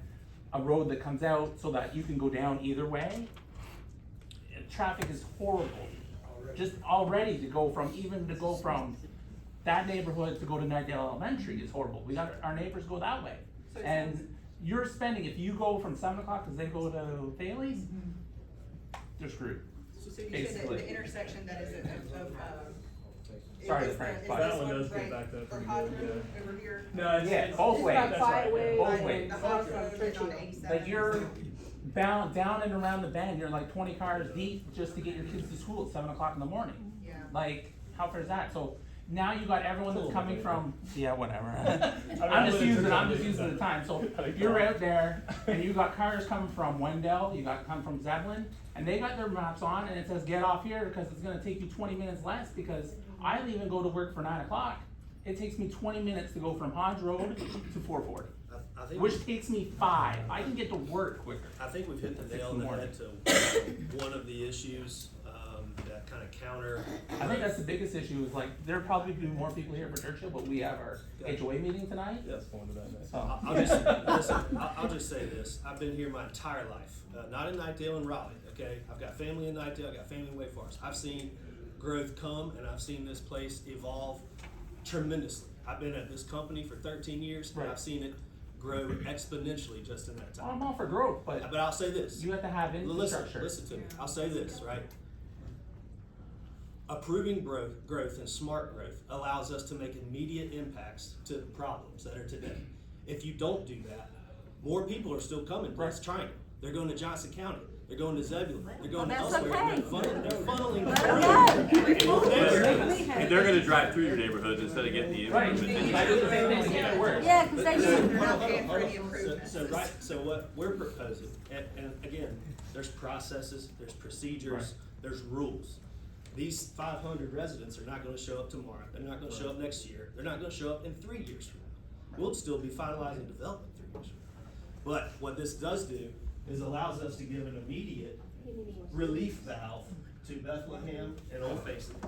a road that comes out so that you can go down either way? traffic is horrible. Just already to go from that neighborhood to go to Knightdale Elementary is horrible. We got our neighbors go that way. And you're spending, if you go from 7 o'clock, cause they go to Thales, they're screwed. So you said that Basically. the intersection that is of Sorry, is Frank, the- but- is That this one does get right backed up for pretty Hodgman good, over here? No, Yeah, both ways. It's about five ways. Both ways. The Hodge Road and on 87. Like you're bound down and around the bend, you're like 20 cars deep just to get your kids to school at 7 o'clock in the morning. Yeah. Like, how fair is that? So now you got everyone that's coming from, yeah, whatever. I I'm just live in using Turkey, the time. So I think you're so. out there and you got cars coming from Wendell, you got come from Zebulon, and they got their maps on and it says get off here because it's gonna take you 20 minutes less because I even go to work for 9 o'clock. It takes me 20 minutes to go from Hodge Road to 440, I think, which takes me 5. I can get to work quicker. I think we've hit the Six nail in on the the morning. head to one of the issues, that kind of counter. I think that's the biggest issue is like, there'll probably be more people here for Churchill, but we have our HOA meeting tonight. Yes, going to that next. So, I'll just, listen, I'll just say this, I've been here my entire life, not in Knightdale and Raleigh, okay? I've got family in Knightdale, I've got family in Wake Forest. I've seen growth come and I've seen this place evolve tremendously. I've been at this company for 13 years and Right. I've seen it grow exponentially just in that time. I'm all for growth, but But I'll say this. you have to have infrastructure. Listen to me. I'll say this, right? Approving growth and smart growth allows us to make immediate impacts to the problems that are today. If you don't do that, more people are still coming to us trying. They're going to Johnson County. They're going to Zebulon. They're going to That's elsewhere. okay. And they're funneling. And they're gonna drive through your neighborhoods instead of getting the Right, information. I do the same thing to get it worse. Yeah, cause they should. We're not paying for any improvements. So what we're proposing, and again, there's processes, there's procedures, there's rules. These 500 residents are not gonna show up tomorrow, they're not gonna show up next year, they're not gonna show up in 3 years from now. We'll still be finalizing development 3 years from now. But what this does do is allows us to give an immediate relief valve to Bethlehem and Old Faithful.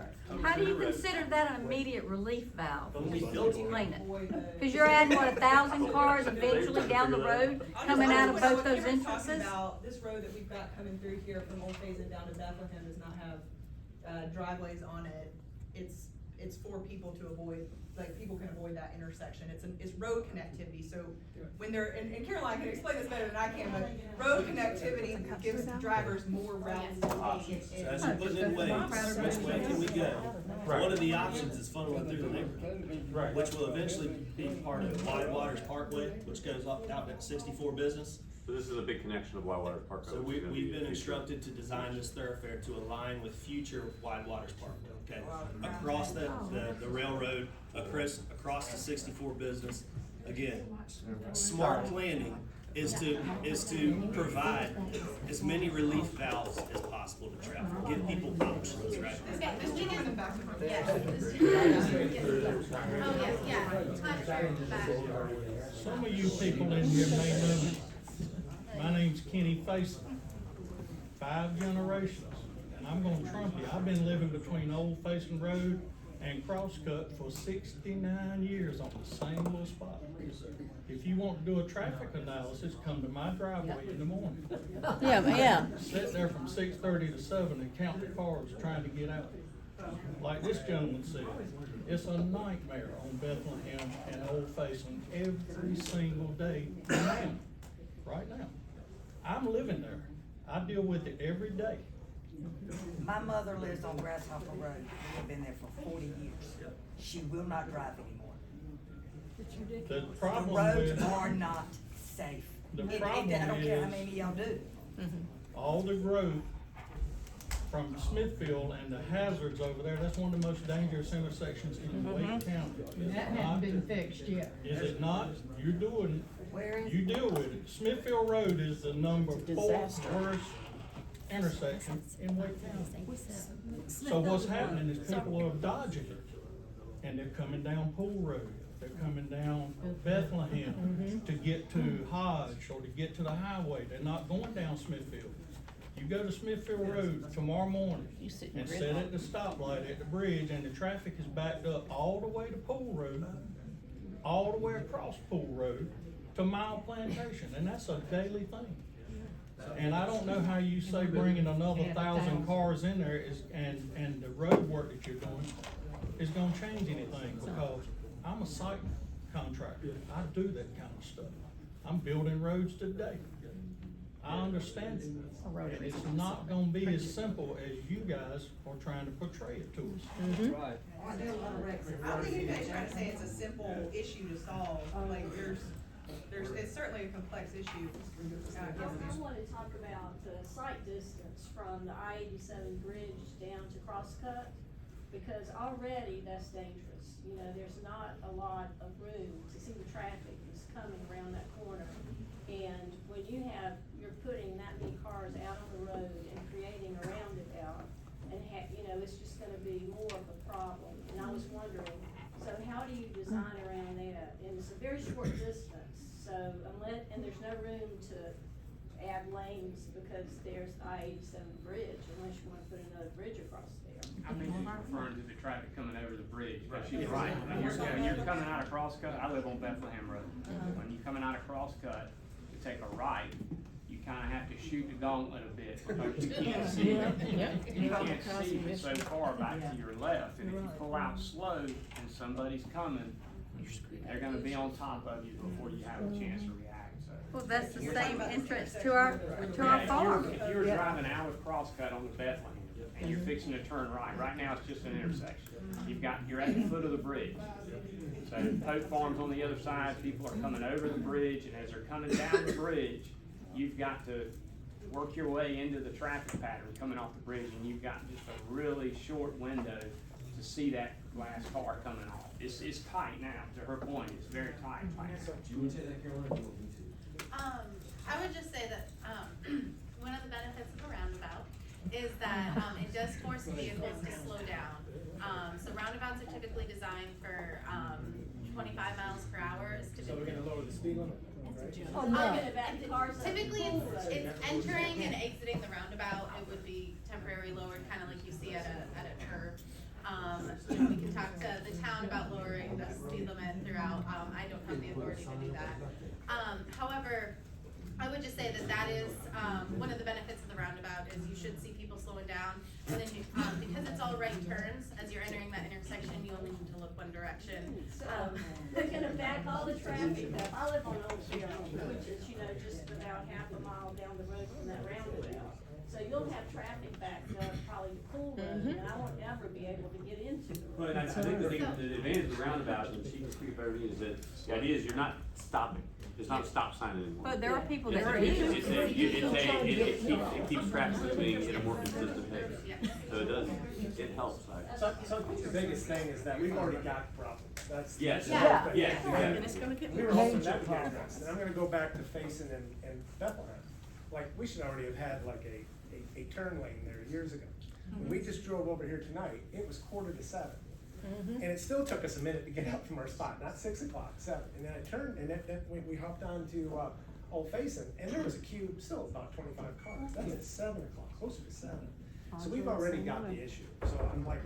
How do you consider that an immediate relief valve? When we Just built it. explain it. Cause you're adding, what, 1,000 cars eventually down the road, coming out of both those Talking entrances? about this road that we've got coming through here from Old Faison down to Bethlehem does not have, driveways on it. It's for people to avoid, like, people can avoid that intersection. It's road connectivity, so when they're, and Caroline can explain this better than I can, but road connectivity gives drivers more routes to take. So as you're putting in ways, which way can we go? One of the options is funneling through the neighborhood, which will eventually be part of Wide Waters Parkway, which goes up out at 64 Business. So this is a big connection of White Waters Park. So we've been instructed to design this thoroughfare to align with future Wide Waters Parkway, okay? Across the railroad, across the 64 Business. Again, smart planning is to provide as many relief valves as possible to traffic, give people options, right? Okay, this we can. Back to front. Yes. Oh, yes, yeah. Left shirt, back. Some of you people in here may know me. My name's Kenny Faison, 5 generations, and I'm gonna trump you. I've been living between Old Faison Road and Crosscut for 69 years on the same little spot. If you want to do a traffic analysis, come to my driveway in the morning. Yeah. Sit there from 6:30 to 7 and count the cars trying to get out. Like this gentleman said, it's a nightmare on Bethlehem and Old Faison every single day right now. I'm living there. I deal with it every day. My mother lives on Grasshopper Road. We've been there for 40 years. She will not drive anymore. The The problem roads with, are not safe. The I problem don't care how is- many of y'all do. all the growth from Smithfield and the hazards over there, that's one of the most dangerous intersections in Wake County. Is That it hasn't not? been fixed yet. Is it not? You're doing, Where is? you deal with it. Smithfield Road is the number 4 Disaster. worst intersection in Wake County. So what's happening is people are dodging it, and they're coming down Pool Road, they're coming down Bethlehem to get to Hodge or to get to the highway, they're not going down Smithfield. You go to Smithfield Road tomorrow morning and sit at the stoplight at the bridge, and the traffic is backed up all the way to Pool Road, all the way across Pool Road to Mile Plantation, and that's a daily thing. And I don't know how you say bringing another 1,000 cars in there is, and the road work that you're doing is gonna change anything, because I'm a site contractor. I do that kind of stuff. I'm building roads today. I understand it. And it's not gonna be as simple as you guys are trying to portray it to us. Right. I don't think you guys trying to say it's a simple issue to solve, like, it's certainly a complex issue. I want to talk about the site distance from the I-87 bridge down to Crosscut, because already that's dangerous. You know, there's not a lot of room to see the traffic is coming around that corner. And when you're putting that many cars out on the road and creating a roundabout, and you know, it's just gonna be more of a problem. And I was wondering, so how do you design around that? And it's a very short distance, so and there's no room to add lanes because there's the I-87 bridge, unless you wanna put another bridge across there. I think she's referring to the traffic coming over the bridge, but she's right. When you're coming out of Crosscut, I live on Bethlehem Rd. When you're coming out of Crosscut to take a right, you kinda have to shoot the gauntlet a bit, because you can't see it. You can't see it so far back to your left, and if you pull out slow and somebody's coming, they're gonna be on top of you before you have a chance to react, so. Well, that's the same entrance to our farm. If you were driving out of Crosscut on the Bethlehem, and you're fixing to turn right now it's just an intersection. You're at the foot of the bridge. So Tart Farm's on the other side, people are coming over the bridge, and as they're coming down the bridge, you've got to work your way into the traffic pattern coming off the bridge, and you've got just a really short window to see that last car coming off. It's tight now, to her point, it's very tight right now. Do you want to take that, Caroline, or do you want me to? I would just say that, one of the benefits of a roundabout is that, it does force vehicles to slow down. So roundabouts are typically designed for, 25 miles per hour is typically. So we're gonna lower the speed limit, right? Typically, it's entering and exiting the roundabout, it would be temporarily lowered, kind of like you see at a curve. You know, we can talk to the town about lowering the speed limit throughout, I don't have the authority to do that. However, I would just say that is, one of the benefits of the roundabout is you should see people slowing down, and then you, because it's all right turns, as you're entering that intersection, you only need to look one direction. They're gonna back all the traffic up. I live on Old Street, which is, you know, just about half a mile down the road from that roundabout. So you'll have traffic backed up probably to Pool Road, and I won't ever be able to get into it. But I think the advantage of the roundabout, and she can speak for everything, is that the idea is you're not stopping. It's not a stop sign anymore. But there are people that do. It keeps traffic moving at a more consistent pace. So it helps. So I think the biggest thing is that we've already got the problem. That's. Yes. Yeah. And it's gonna get We were hoping that would get addressed, and I'm gonna go back to Faison and Bethlehem. Like, we should already have had like a turn lane there years ago. When we just drove over here tonight, it was 6:45. And it still took us a minute to get up from our spot, not 6 o'clock, 7. And then I turned, and we hopped on to Old Faison, and there was a queue, still about 25 cars. That's at 7 o'clock, closer to 7. So we've already got the issue. So I'm like,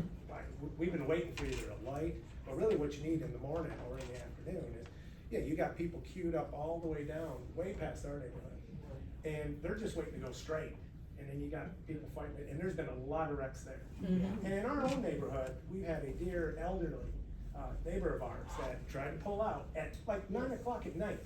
we've been waiting for either a light, but really what you need in the morning or in the afternoon is, yeah, you got people queued up all the way down, way past our neighborhood. And they're just waiting to go straight. And then you got people fighting it, and there's been a lot of wrecks there. And in our own neighborhood, we had a dear elderly neighbor of ours that tried to pull out at like 9 o'clock at night,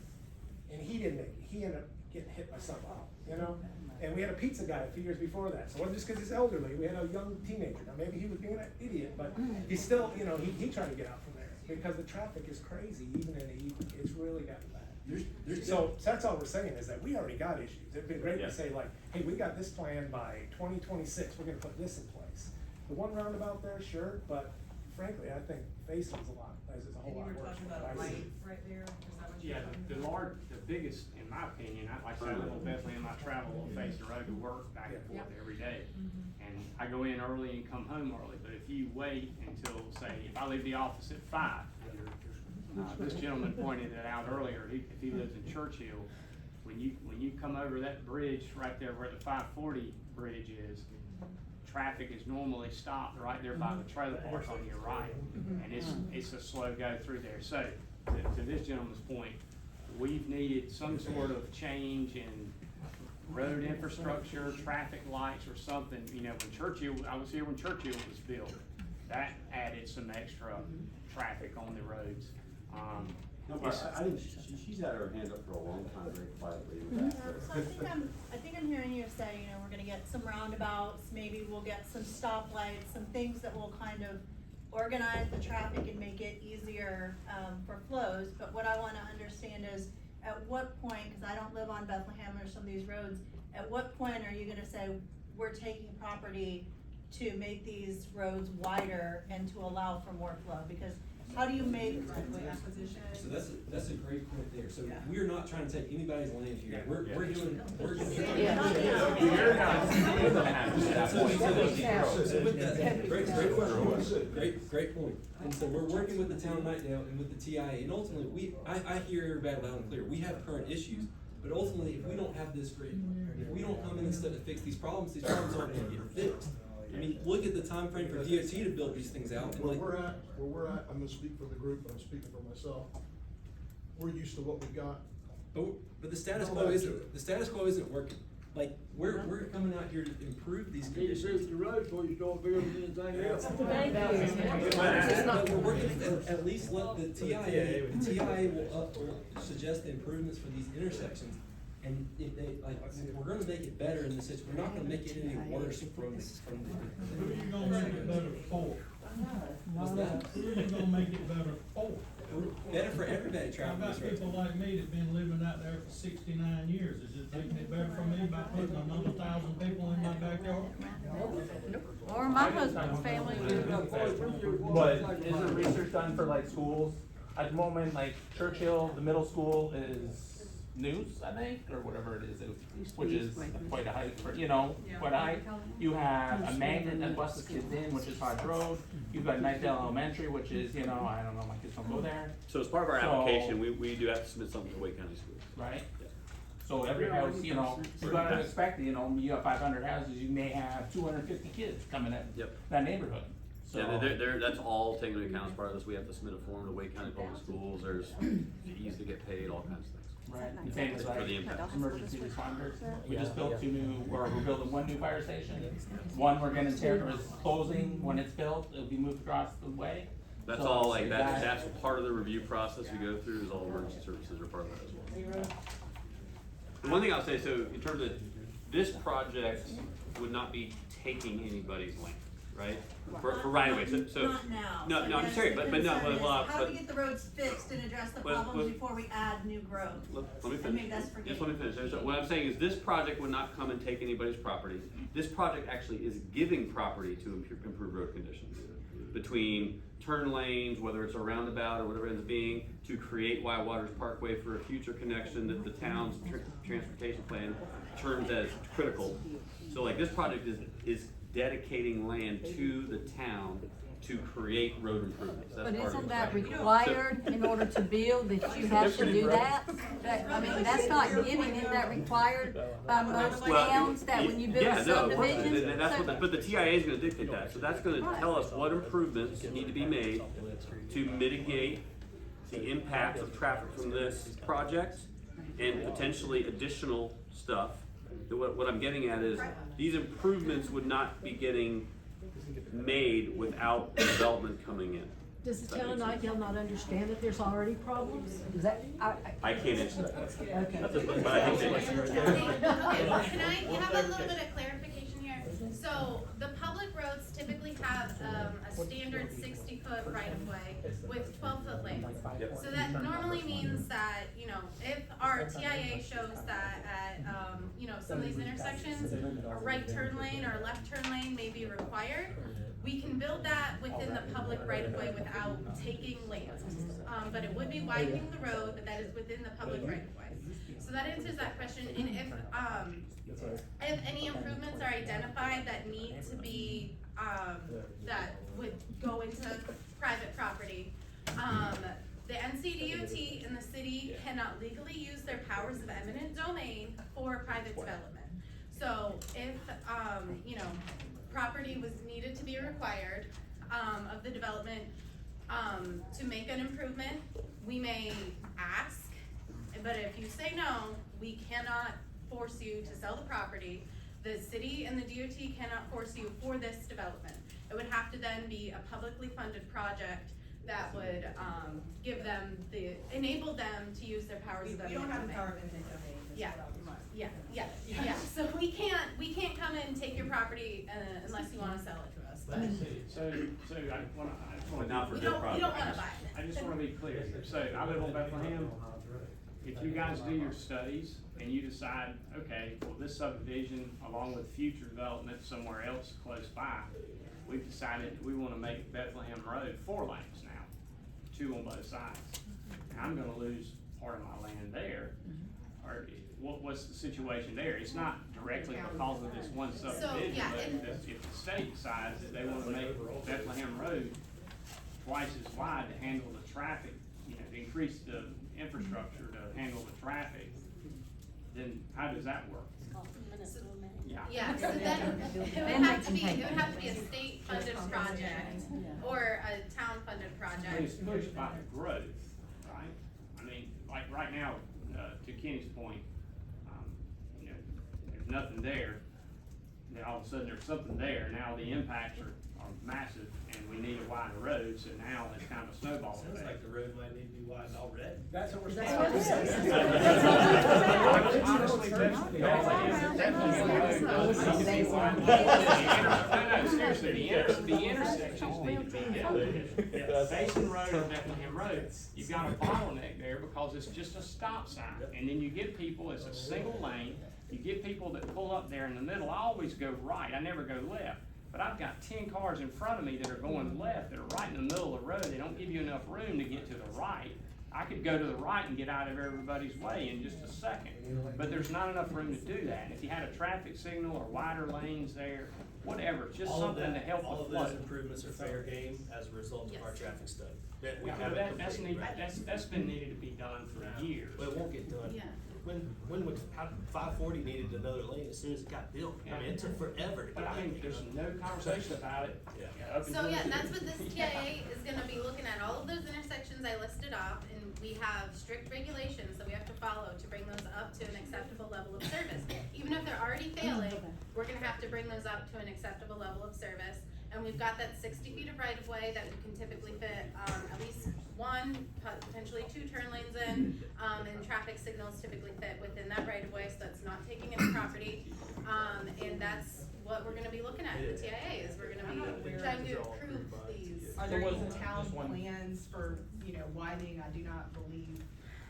and he didn't make it. He ended up getting hit by something, you know? And we had a pizza guy a few years before that. So it wasn't just because he's elderly, we had a young teenager. Now maybe he was being an idiot, but he still, you know, he tried to get out from there because the traffic is crazy, even in the evening. It's really gotten bad. So that's all we're saying is that we already got issues. It'd been great to say like, hey, we got this plan by 2026, we're gonna put this in place. The one roundabout there, sure, but frankly, I think Faison's a lot, is a whole lot worse. And you were talking about a light right there, is that what you're talking about? The biggest, in my opinion, like I said, I live on Bethlehem, I travel on Faison Road to work back and forth every day. And I go in early and come home early, but if you wait until, say, if I leave the office at 5, this gentleman pointed it out earlier, if he lives in Churchill, when you come over that bridge right there where the 540 bridge is, traffic is normally stopped right there by the trailer parks on your right, and it's a slow go through there. So, to this gentleman's point, we've needed some sort of change in road infrastructure, traffic lights or something, you know, when Churchill, I was here when Churchill was built, that added some extra traffic on the roads. No, but I think she's had her hand up for a long time, very quietly. So I think I'm hearing you say, you know, we're gonna get some roundabouts, maybe we'll get some stoplights, some things that will kind of organize the traffic and make it easier, for flows. But what I wanna understand is, at what point, cause I don't live on Bethlehem or some of these roads, at what point are you gonna say, we're taking property to make these roads wider and to allow for more flow? Because how do you make driveway acquisition? So that's a great point there. So Yeah. we're not trying to take anybody's land here. We're doing. You're not. So with that, great question. Great point. And so we're working with the town of Knightdale and with the TIA, and ultimately, I hear everybody loud and clear. We have current issues, but ultimately, if we don't have this grid, if we don't come in and start to fix these problems aren't gonna get fixed. I mean, look at the time frame for DOT to build these things out. And Where we're at, I'm gonna speak for the group, but I'm speaking for myself. We're used to what we got. But the status quo isn't working. Like, we're coming out here to improve these conditions. the road before you start building anything else. But we're working to at least let the TIA will suggest the improvements for these intersections. And if they, like, we're gonna make it better in this situation, we're not gonna make it any worse from the. Who are you gonna make it better for? What's that? Who are you gonna make it better for? Better for everybody I've traveling got this road. people like me that've been living out there for 69 years. Is it making it better for me by putting another 1,000 people in my backyard? Or my husband's family. But is there research done for like schools? At the moment, like Churchill, the middle school is News, I think, or whatever it is, which is quite a hike for, quite a hike. You have a magnet that buses kids in, which is Hodge Road. You've got Knightdale Elementary, which is, I don't know, my kids don't go there. So as part of our application, we do have to submit something to Wake County Schools. Right? So every house, you gotta expect, you got 500 houses, you may have 250 kids coming in that neighborhood. So, Yeah, that's all taken into account as part of this. We have to submit a form to Wake County Public Schools. There's fees to get paid, all kinds of things. right, the same as For like the impact. emergency responders. We just built we're building one new fire station. One we're gonna is closing when it's built, it'll be moved across the way. That's So, all like, that's part of the review process we go through, is all emergency services are part of that as well. The one thing I'll say, so in terms of, this project would not be taking anybody's land, right? For right away, so. Not now. No, I'm Yes, serious, the but no, concern is, but. how do we get the roads fixed and address the problems before we add new growth? Let me I finish. mean, that's forgetting. Just let me finish. So what I'm saying is, this project would not come and take anybody's property. This project actually is giving property to improve road conditions. Between turn lanes, whether it's a roundabout or whatever it ends up being, to create Wild Waters Parkway for a future connection that the town's transportation plan terms as critical. So like, this project is dedicating land to the town to create road improvements. That's But part of isn't it. that required in order to build, that you have to do that? That's not giving, is that required by most towns, that when you build a subdivision? But the TIA is gonna dictate that, so that's gonna tell us what improvements need to be made to mitigate the impacts of traffic from this project and potentially additional stuff. What I'm getting at is, these improvements would not be getting made without development coming in. Does the town of Knightdale not understand that there's already problems? Is that, I can't answer that. Okay. But I think Okay, can I have a little bit of clarification here? So, the public roads typically have, a standard 60-foot right-of-way with 12-foot lanes. So that normally means that, if our TIA shows that at, some of these intersections, a right turn lane or a left turn lane may be required, we can build that within the public right-of-way without taking land. But it would be widening the road, but that is within the public right-of-way. So that answers that question. And if any improvements are identified that need to be, that would go into private property, the NCDOT and the city cannot legally use their powers of eminent domain for private development. So if, property was needed to be required, of the development, to make an improvement, we may ask, but if you say no, we cannot force you to sell the property. The city and the DOT cannot force you for this development. It would have to then be a publicly funded project that would, enable them to use their powers of We eminent don't have the domain. power of eminent domain. is Yeah, what I was- yeah. So we can't come in and take your property, unless you wanna sell it to us. So I wanna. But not for We this don't project. wanna buy it. I just wanna be clear, so I live on Bethlehem, if you guys do your studies and you decide, okay, well, this subdivision, along with future development somewhere else close by, we've decided we wanna make Bethlehem Road 4 lanes now, 2 on both sides. And I'm gonna lose part of my land there, or what's the situation there? It's not directly because of this one subdivision, yeah, but if the state decides that they wanna make Bethlehem Road twice as wide to handle the traffic, you know, to increase the infrastructure to handle the traffic, then how does that work? Yeah, so then, it would have to be a state funded project, or a town funded But project. it's pushed by the growth, right? I mean, like right now, to Kenny's point, you know, there's nothing there. Then all of a sudden there's something there. Now the impacts are massive and we need a wider road, so now it's kind of a snowball Sounds effect. like the road might need to be widened already. That's what we're That's saying. what it is. Honestly, seriously, the intersections need to be built. Basin Road and Bethlehem Road, you've got a bottleneck there because it's just a stop sign. And then you get people, it's a single lane, you get people that pull up there in the middle. I always go right, I never go left. But I've got 10 cars in front of me that are going left, that are right in the middle of the road. They don't give you enough room to get to the right. I could go to the right and get out of everybody's way in just a second, but there's not enough room to do that. And if you had a traffic signal or wider lanes there, whatever, just All of something to that, help all the of those flow. improvements are fair game as a result of our Yes. traffic study. That we Yeah, haven't that's completed. that's been needed to be done for years. But it won't get done. Yeah. When would, 540 needed another lane as soon as it got built? I mean, it took forever to get But I mean, that. there's no conversation about it. Yeah. Up So until yeah, today. that's what this TIA is gonna be looking at, all of those intersections I listed off, and we have strict regulations that we have to follow to bring those up to an acceptable level of service. Even if they're already failing, we're gonna have to bring those up to an acceptable level of service. And we've got that 60 feet of right of way that we can typically fit, at least 1, potentially 2 turn lanes in, and traffic signals typically fit within that right of way, so that's not taking any property. And that's what we're gonna be looking at in the TIA, is we're gonna be trying to improve these. Are there So any was it town just one- plans for, widening? I do not believe.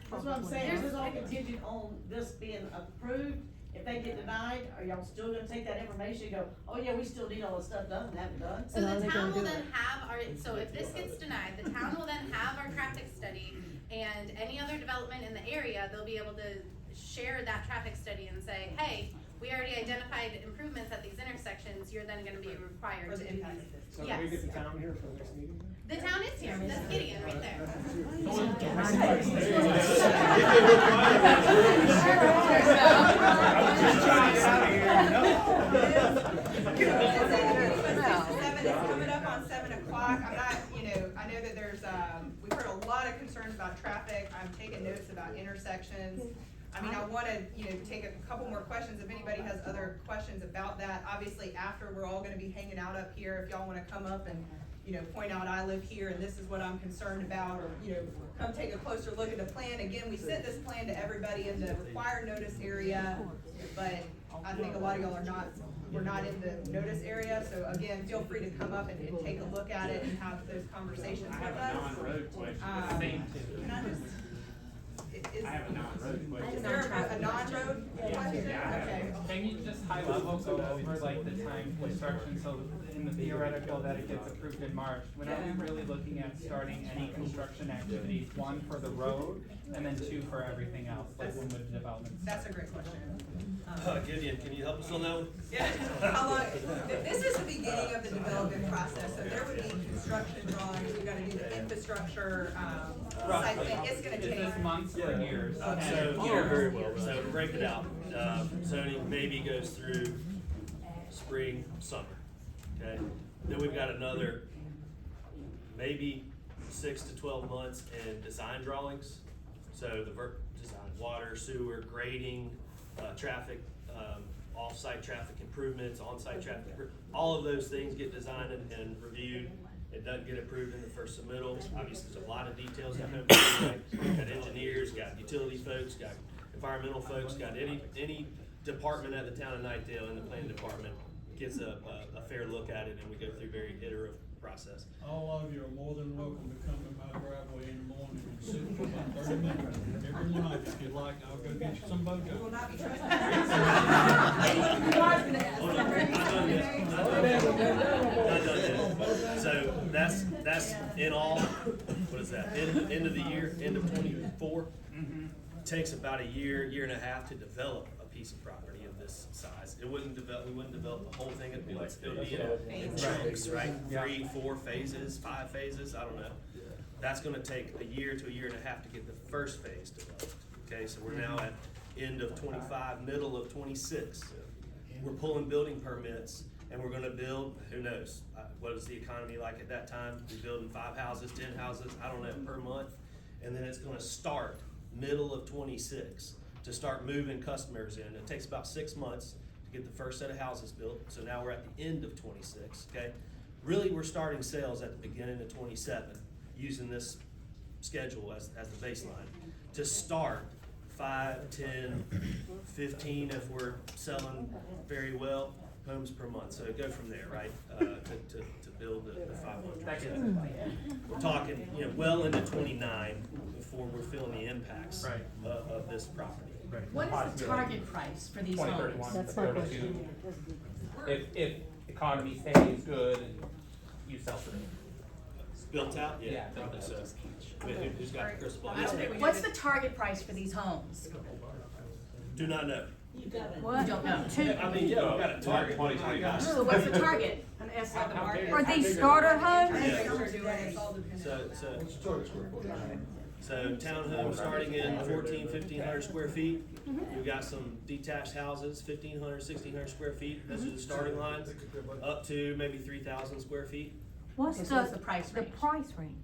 That's what I'm saying, this is all contingent on this being approved. If they get denied, are y'all still gonna take that information and go, oh yeah, we still need all this stuff done and have it done? So the town will then have our, so if this gets denied, the town will then have our traffic study, and any other development in the area, they'll be able to share that traffic study and say, hey, we already identified improvements at these intersections, you're then gonna be required For to the implement. impact of this. So Yes. we get the town here for the next meeting? The town is here, that's Gideon right there. It's coming up on 7 o'clock. I'm not, I know that there's, we've heard a lot of concerns about traffic. I'm taking notes about intersections. I mean, I wanna, take a couple more questions if anybody has other questions about that. Obviously, after, we're all gonna be hanging out up here. If y'all wanna come up and, point out I live here and this is what I'm concerned about, or, come take a closer look at the plan. Again, we sent this plan to everybody in the required notice area, but I think a lot of y'all we're not in the notice area, so again, feel free to come up and take a look at it and have those conversations I with have a us. non-road question. Can I just, I have a non-road question. is there a non-road question? Okay. Can you just high level go over like the time construction, so in the theoretical that it gets approved in March, when are we really looking at starting any construction activities? 1 for the road, and then 2 for everything else, like when would development start? That's a great question. Gideon, can you help us on that one? Yeah, how long, this is the beginning of the development process, so there would be construction drawings, we gotta do the infrastructure, site plan, it's gonna Is take. this months or years? So, And yeah, very well. So to break it out, zoning maybe goes through spring, summer, okay? Then we've got another maybe 6 to 12 months in design drawings. So the design, water, sewer, grading, traffic, off-site traffic improvements, on-site traffic, all of those things get designed and reviewed. It doesn't get approved in the first submittal. Obviously, there's a lot of details that come through, right? Got engineers, got utility folks, got environmental folks, got any department at the town of Knightdale in the planning department gets a fair look at it, and we go through very iterative process. All of you are more than welcome to come to my driveway in the morning and sit for about 30 minutes. Every one of you, if you'd like, I'll go get you some bojo. Will not be So that's in all, what is that, end of the year, end of 24? Takes about a year and a half to develop a piece of property of this size. We wouldn't develop the whole thing at once. It would be in chunks, right? 3, 4 phases, 5 phases, I don't know. That's gonna take a year to a year and a half to get the first phase developed. Okay, so we're now at end of 25, middle of 26. We're pulling building permits and we're gonna build, who knows? What is the economy like at that time? We're building 5 houses, 10 houses, I don't know, per month. And then it's gonna start middle of 26 to start moving customers in. It takes about 6 months to get the first set of houses built. So now we're at the end of 26, okay? Really, we're starting sales at the beginning of 27 using this schedule as the baseline. To start 5, 10, 15 if we're selling very well, homes per month. So go from there, right? To build the 500. We're talking, well into 29 before we're feeling the impacts of this property. What is the target price for these homes? 2031, That's my 32. If economy stays good, you sell through. It's built out? Yeah. So, who's got the crystal ball? What's the target price for these homes? Do not know. What? You don't know. I mean, yeah, we've got a target. 2025. So what's the target? Are these starter homes? So townhomes starting in 1,500 square feet. We've got some detached houses, 1,500, 1,600 square feet. Those are the starting lines, up to maybe 3,000 square feet. What's So what's the price range? The price range?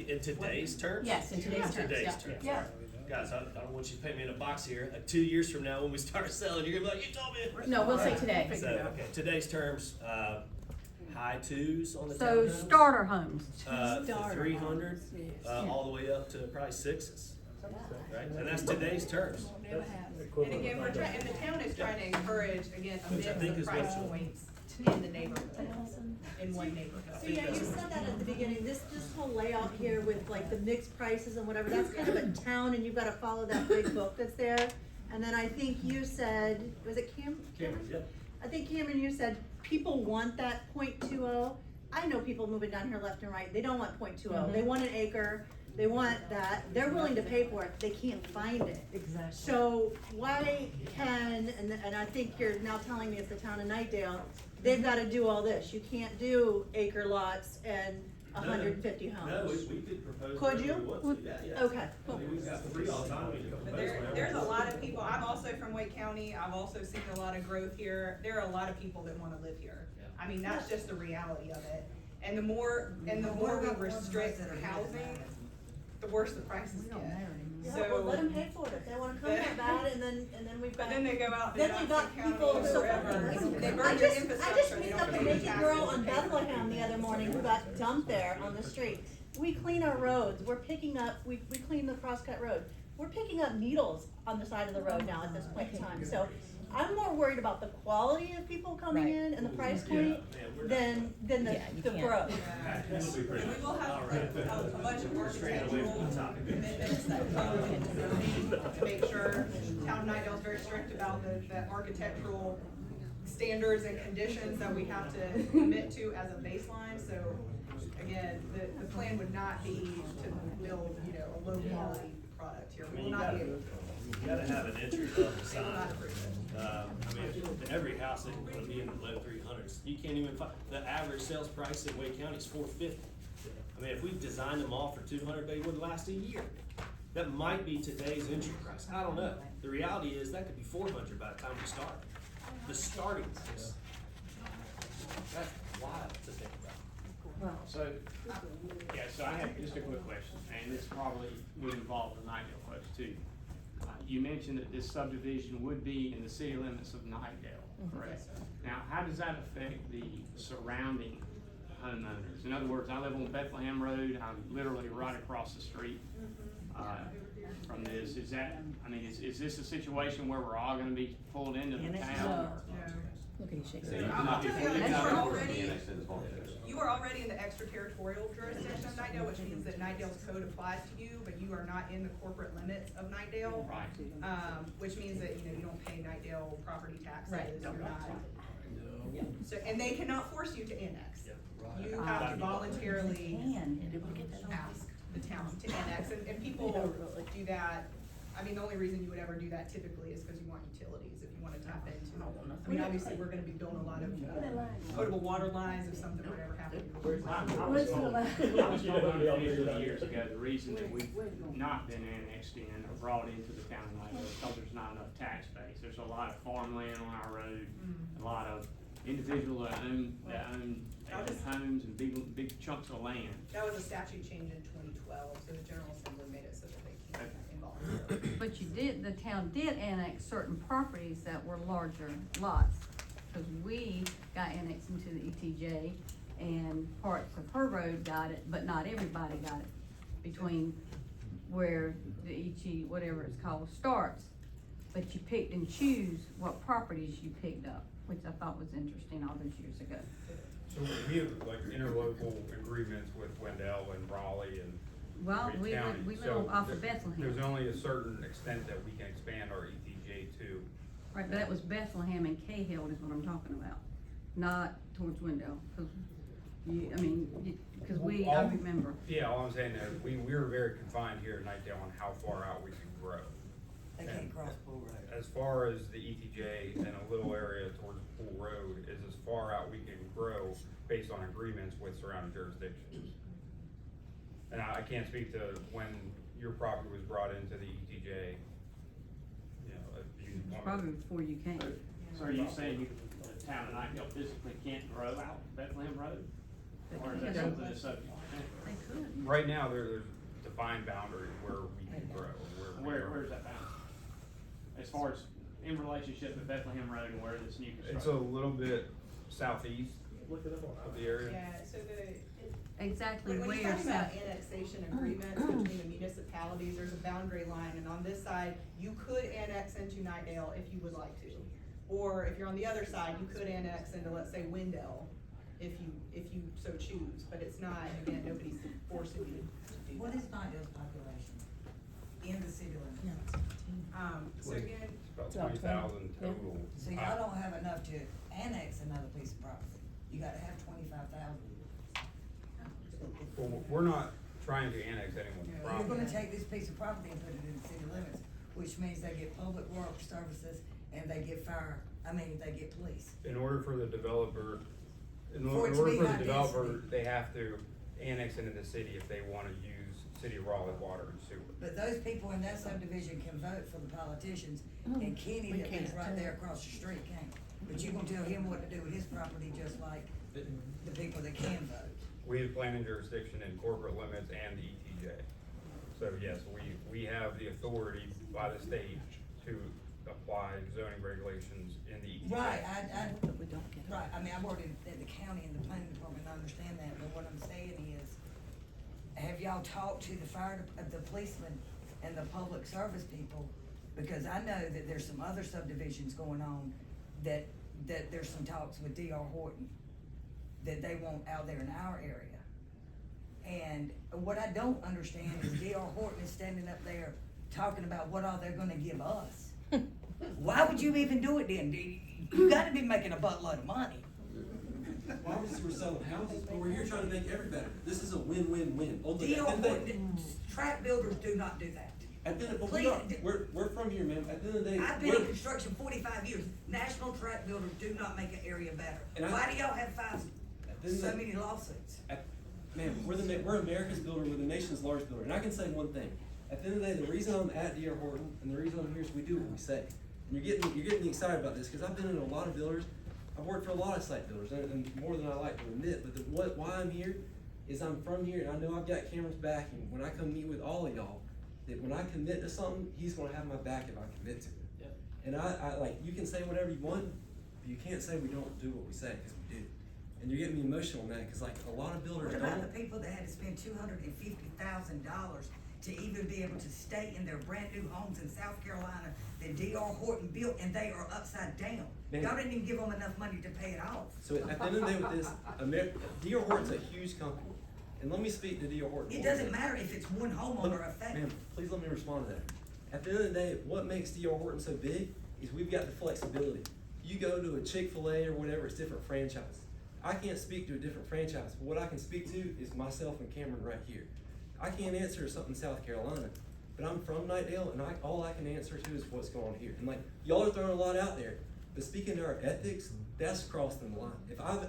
In today's terms? Yes, in today's terms, yeah. Yeah. Guys, I don't want you to put me in a box here. 2 years from now, when we start selling, you're gonna be like, you told me. No, we'll say today. So, okay, today's terms, high 2s on the So townhomes. starter homes. The 300, all the way up to probably 6s. Right, and that's today's terms. And again, and the town is trying to encourage, again, a Which I mix think of is price what- points in the neighborhood, in one neighborhood. So yeah, you said that at the beginning, this whole layout here with like the mixed prices and whatever, that's kind of a town and you've gotta follow that big book that's there. And then I think you said, was it Cameron? Yep. I think Cameron, you said people want that .20. I know people moving down here left and right, they don't want .20, they want an acre, they want that, they're willing to pay for it, they can't find it. Exactly. So why can, and I think you're now telling me it's the town of Knightdale, they've gotta do all this, you can't do acre lots and 150 homes. No, we could propose. Could you? whatever we want to. Yeah. Okay. I mean, we've got free autonomy to But propose whatever. there's a we want. lot of people, I'm also from Wake County, I've also seen a lot of growth here, there are a lot of people that wanna live here. I mean, that's just the reality of it, and the more we restrict housing, the worse the prices get. Yeah, well, let them pay for it, if they wanna come that bad, and then we've got. But then they go out, Then we've got people who. They I burn your just infrastructure, they picked don't up a pay naked taxes. girl on Bethlehem the other morning who got dumped there on the street. We clean our roads, we're picking up, we clean the crosscut road. We're picking up needles on the side of the road now at this point in time, so I'm more worried about the quality of people coming in and the price point than the growth. It'll be pretty. And we will have a bunch of architectural commitments that come to make sure town of Knightdale is very strict about the architectural standards and conditions that we have to commit to as a baseline, so again, the plan would not be to build, a low quality product here, we will not be able to. You gotta have an entry level sign. I mean, every house is gonna be in the low 300s. You can't even find, the average sales price in Wake County is $450. I mean, if we designed them all for 200, they wouldn't last a year. That might be today's entry price, I don't know. The reality is that could be 400 by the time we start. The starting price. That's wild to think about. So, so I have just a quick question, and this probably would involve the Knightdale folks too. you mentioned that this subdivision would be in the city limits of Knightdale, correct? Now, how does that affect the surrounding homeowners? In other words, I live on Bethlehem Rd, I'm literally right across the street, from this. Is that, I mean, is this a situation where we're all gonna be pulled into the town? or- Look at you shaking. So you I'll tell you, cannot you are be already, annexed into small towns. you are already in the extraterritorial jurisdiction of Knightdale, which means that Knightdale's code applies to you, but you are not in the corporate limits of Knightdale. Right. Which means that, you don't pay Knightdale property taxes, Right. you're not. So, and they cannot force you to annex. You have to voluntarily ask the town to annex, and people do that. I mean, the only reason you would ever do that typically is because you want utilities, if you want to tap into. I mean, obviously, we're gonna be building a lot of potable water lines if something would ever happen. I was told a few years ago, the reason that we've not been annexed in or brought into the town of Knightdale is because there's not enough tax base. There's a lot of farmland on our road, a lot of individuals that own homes and big chunks of land. That was a statute change in 2012, so the General Assembly made it so that they can't involve. But the town did annex certain properties that were larger lots, because we got annexed into the ETJ, and parts of her road got it, but not everybody got it, between where the whatever it's called, starts. But you picked and choose what properties you picked up, which I thought was interesting all those years ago. So we have like interlocal agreements with Wendell and Raleigh and Well, Reed we County. live So off of Bethlehem. There's only a certain extent that we can expand our ETJ to. Right, but that was Bethlehem and Cahill is what I'm talking about, not towards Wendell, cause I remember. Yeah, all I'm saying is, we're very confined here at Knightdale on how far out we can grow. They can't cross Pool Road. As far as the ETJ and a little area towards Pool Road is as far out we can grow based on agreements with surrounding jurisdictions. And I can't speak to when your property was brought into the ETJ, if you want. Probably before you came. So are you saying the town of Knightdale physically can't grow out Bethlehem Road? Or is that something that's subject to change? They could. Right now, there's defined boundaries where we can grow. Where's that bound? As far as in relationship to Bethlehem Road and where this new construction? It's a little bit southeast of the area. Yeah, so Exactly when where, you're talking about so- annexation agreements between the municipalities, there's a boundary line, and on this side, you could annex into Knightdale if you would like to. Or if you're on the other side, you could annex into, let's say, Wendell, if you so choose, but it's not, again, nobody's forcing you to do that. What is Knightdale's population in the city limits? So again, It's about 20,000 total. So y'all don't have enough to annex another piece of property. You gotta have 25,000. Well, we're not trying to annex anyone's You're property. gonna take this piece of property and put it in the city limits, which means they get public works services and they get they get police. In order for the developer, in For order it to for be the high developer, density. they have to annex into the city if they wanna use city of Raleigh water and sewer. But those people in that subdivision can vote for the politicians, and Kenny We that lives can't. right there across the street can't. But you gonna tell him what to do with his property, just like the people that can vote. We have planning jurisdiction in corporate limits and the ETJ. So yes, we have the authority by the state to apply zoning regulations in the ETJ. Right, But we don't get it. right, I mean, I worked at the county and the planning department, I understand that, but what I'm saying is, have y'all talked to the policemen and the public service people? Because I know that there's some other subdivisions going on that there's some talks with D.R. Horton that they want out there in our area. And what I don't understand is D.R. Horton is standing up there talking about what all they're gonna give us. Why would you even do it then? You gotta be making a buttload of money. Why was we're selling houses, but we're here trying to make every better. This is a win-win-win. D.R. Horton, track builders do not do that. At the end of, we're from here, man. At the end of the day, I've been in construction 45 years. National track builders do not make an area better. And Why do y'all have so the- many lawsuits? Man, we're America's builder, we're the nation's largest builder. And I can say one thing. At the end of the day, the reason I'm at D.R. Horton and the reason I'm here is we do what we say. And you're getting me excited about this because I've been in a lot of builders. I've worked for a lot of site builders and more than I like to admit. But why I'm here is I'm from here and I know I've got cameras back. And when I come meet with all of y'all, that when I commit to something, he's gonna have my back if I commit to it. Yep. And I like, you can say whatever you want, but you can't say we don't do what we say, cause we do. And you're getting me emotional on that, cause like a lot of builders What don't. about the people that had to spend $250,000 to even be able to stay in their brand new homes in South Carolina that D.R. Horton built, and they are upside down? Man. Y'all didn't even give them enough money to pay it off. So at the end of the day with this, D.R. Horton's a huge company. And let me speak to D.R. Horton. It doesn't matter if it's one homeowner affected. Ma'am, please let me respond to that. At the end of the day, what makes D.R. Horton so big is we've got the flexibility. You go to a Chick-fil-A or whatever, it's different franchise. I can't speak to a different franchise, but what I can speak to is myself and Cameron right here. I can't answer something in South Carolina, but I'm from Knightdale, and all I can answer to is what's going on here. And like, y'all are throwing a lot out there, but speaking to our ethics, that's crossing the line.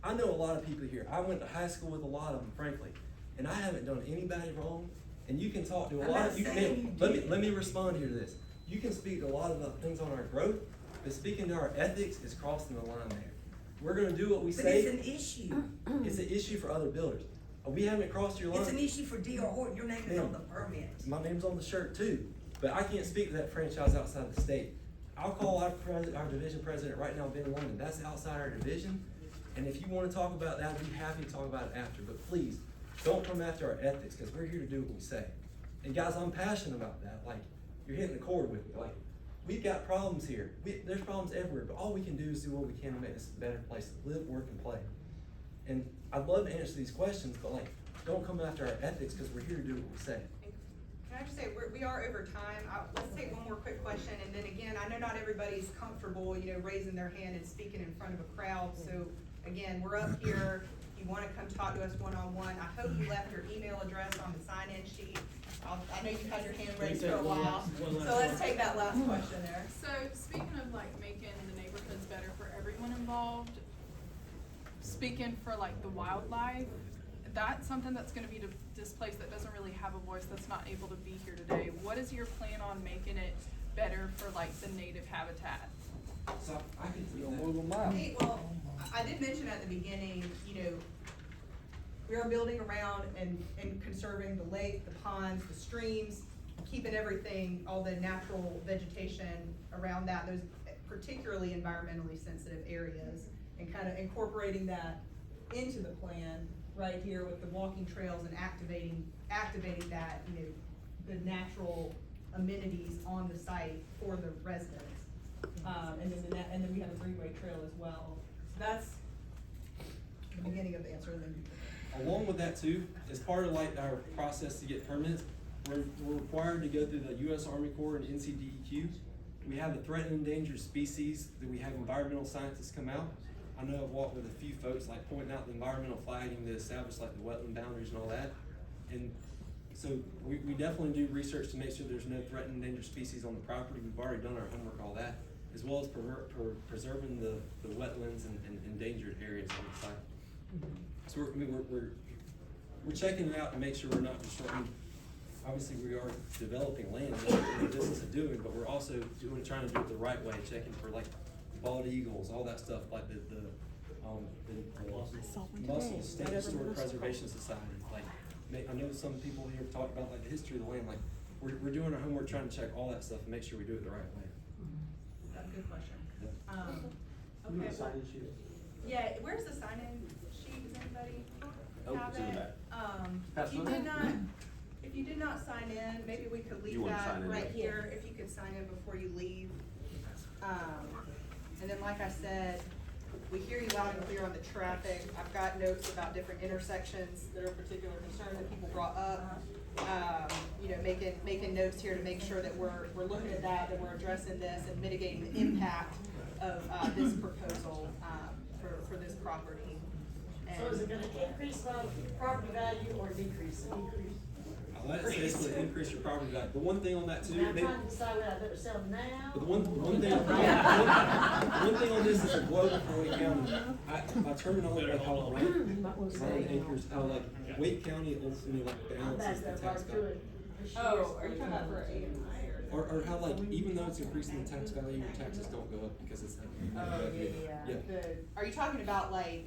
I know a lot of people here. I went to high school with a lot of them, frankly, and I haven't done anybody wrong. And you can talk to a lot of you. Let me respond here to this. You can speak to a lot of the things on our growth, but speaking to our ethics is crossing the line there. We're gonna do what we say. But it's an issue. It's an issue for other builders. We haven't crossed your line. It's an issue for D.R. Horton. Your name is on the permit. My name's on the shirt too, but I can't speak to that franchise outside the state. I'll call our division president right now, Ben London. That's outside our division. And if you wanna talk about that, I'd be happy to talk about it after, but please, don't come after our ethics, cause we're here to do what we say. And guys, I'm passionate about that. Like, you're hitting the chord with me. Like, we've got problems here. There's problems everywhere, but all we can do is do what we can to make this a better place to live, work, and play. And I'd love to answer these questions, but like, don't come after our ethics, cause we're here to do what we say. Can I just say, we are over time. Let's take one more quick question, and then again, I know not everybody's comfortable, raising their hand and speaking in front of a crowd, so again, we're up here. If you wanna come talk to us one-on-one, I hope you left your email address on the sign-in sheet. I know you've had your hand raised for a while, so let's take that last question there. So, speaking of like making the neighborhoods better for everyone involved, speaking for like the wildlife, that's something that's gonna be displaced, that doesn't really have a voice, that's not able to be here today. What is your plan on making it better for like the native habitat? So I can Hey, well, I did mention at the beginning, we are building around and conserving the lake, the ponds, the streams, keeping everything, all the natural vegetation around that, those particularly environmentally sensitive areas, and kind of incorporating that into the plan right here with the walking trails and activating that, the natural amenities on the site for the residents. And then we have a greenway trail as well. So that's the beginning of the answer. Along with that too, as part of like our process to get permits, we're required to go through the U.S. Army Corps and NCDEQ. We have a threatened and endangered species that we have environmental scientists come out. I know I've walked with a few folks like pointing out the environmental flagging to establish like the wetland boundaries and all that. And so we definitely do research to make sure there's no threatened and endangered species on the property. We've already done our homework, all that, as well as preserving the wetlands and endangered areas on the site. So we're checking it out to make sure we're not destroying. Obviously, we are developing land, that's what we're in the business of doing, but we're also trying to do it the right way, checking for like bald eagles, all that stuff, like the Mussels State Historic Preservation Society. Like, I know some people here have talked about like the history of the land. Like, we're doing our homework, trying to check all that stuff and make sure we do it the right way. That's a good question. Yeah. Okay. Yeah, where's the sign-in sheet? Does anybody have it's in the it? back. If you did not sign in, maybe we could leave You wanna that sign in right there? here, if you could sign in before you leave. And then like I said, we hear you loud and clear on the traffic. I've got notes about different intersections that are of particular concern that people brought up. Making notes here to make sure that we're looking at that we're addressing this and mitigating the impact of this proposal for this property. So is it gonna increase the property value or decrease? I'll let it say it's gonna increase your property value. The one thing on that too. Now I'm trying to decide whether I better sell them now. But the one thing on this is a global for Wake County. My terminology, like how around acres, how like Wake County ultimately like balances the tax value. Oh, are you talking about for AMI or? Or how like, even though it's increasing the tax value, your taxes don't go up because it's. Oh, yeah. Are you talking about like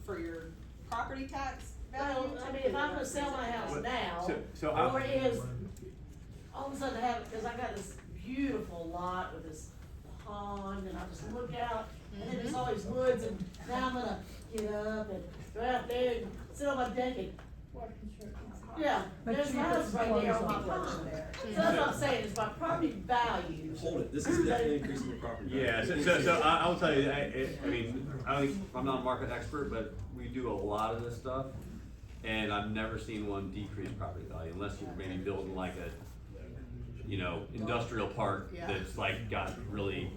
for your property tax? No, I mean, if I'm gonna sell my house now, So or is, all of a sudden have, cause I got this beautiful lot with this pond, and I just look out, and then there's all these woods, and now I'm gonna get up and go out there and sit on my deck and, yeah, there's my house right there on my pond. So that's what I'm saying, is my property value. Hold it, this is definitely increasing the property value. Yeah, so I will tell you, I mean, I don't think, I'm not a market expert, but we do a lot of this stuff. And I've never seen one decrease property value unless you're maybe building like a, you know, industrial park that's like got really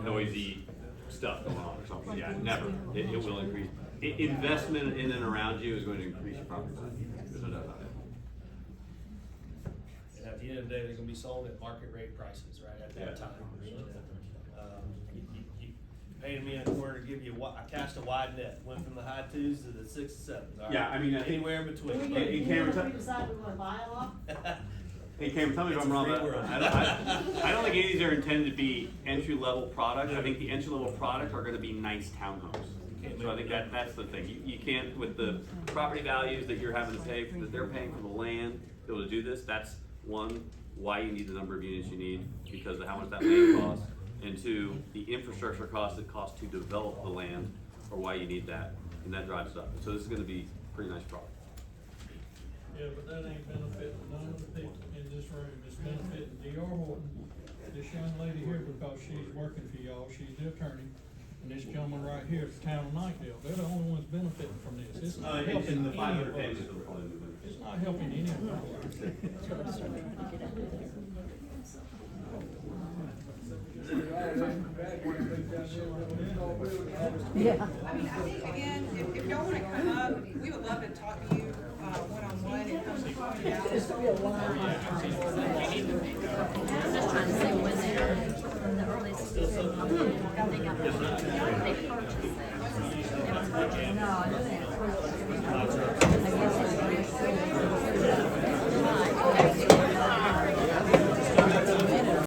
noisy stuff going on or something. Yeah, never. It will increase. Investment in and around you is going to increase your property value. There's no doubt about it. And at the end of the day, they're gonna be sold at market rate prices, right, at that time. You paid me in a corner to give you, I cast a wide net, went from the high twos to the 6 to 7. all right? Yeah, I mean, I think- Anywhere in between. Hey, Cameron, We decide we wanna buy a lot? Hey Cameron, tell me if It's I'm a wrong, free but world. I don't think any of these are intended to be entry-level products. I think the entry-level products are gonna be nice townhomes. So I think that's the thing. You can't, with the property values that you're having to pay, that they're paying for the land, to be able to do this, that's one, why you need the number of units you need, because of how much that land costs. And two, the infrastructure costs it costs to develop the land, or why you need that, and that drives it up. So this is gonna be a pretty nice product. Yeah, but that ain't benefiting none of the people in this room, it's benefiting D.R. Horton, this young lady here, because she's working for y'all, she's the attorney, and this gentleman right here, the town of Knightdale, they're the only ones benefiting from this, it's not helping the any 500 of families us. will probably be benefited. It's not helping any of us. Yeah. I mean, I think, again, if y'all wanna come up, we would love to talk to you, one-on-one and come to point it out. Just trying to say when they're in the earliest, they got, they purchased it. No, I know that.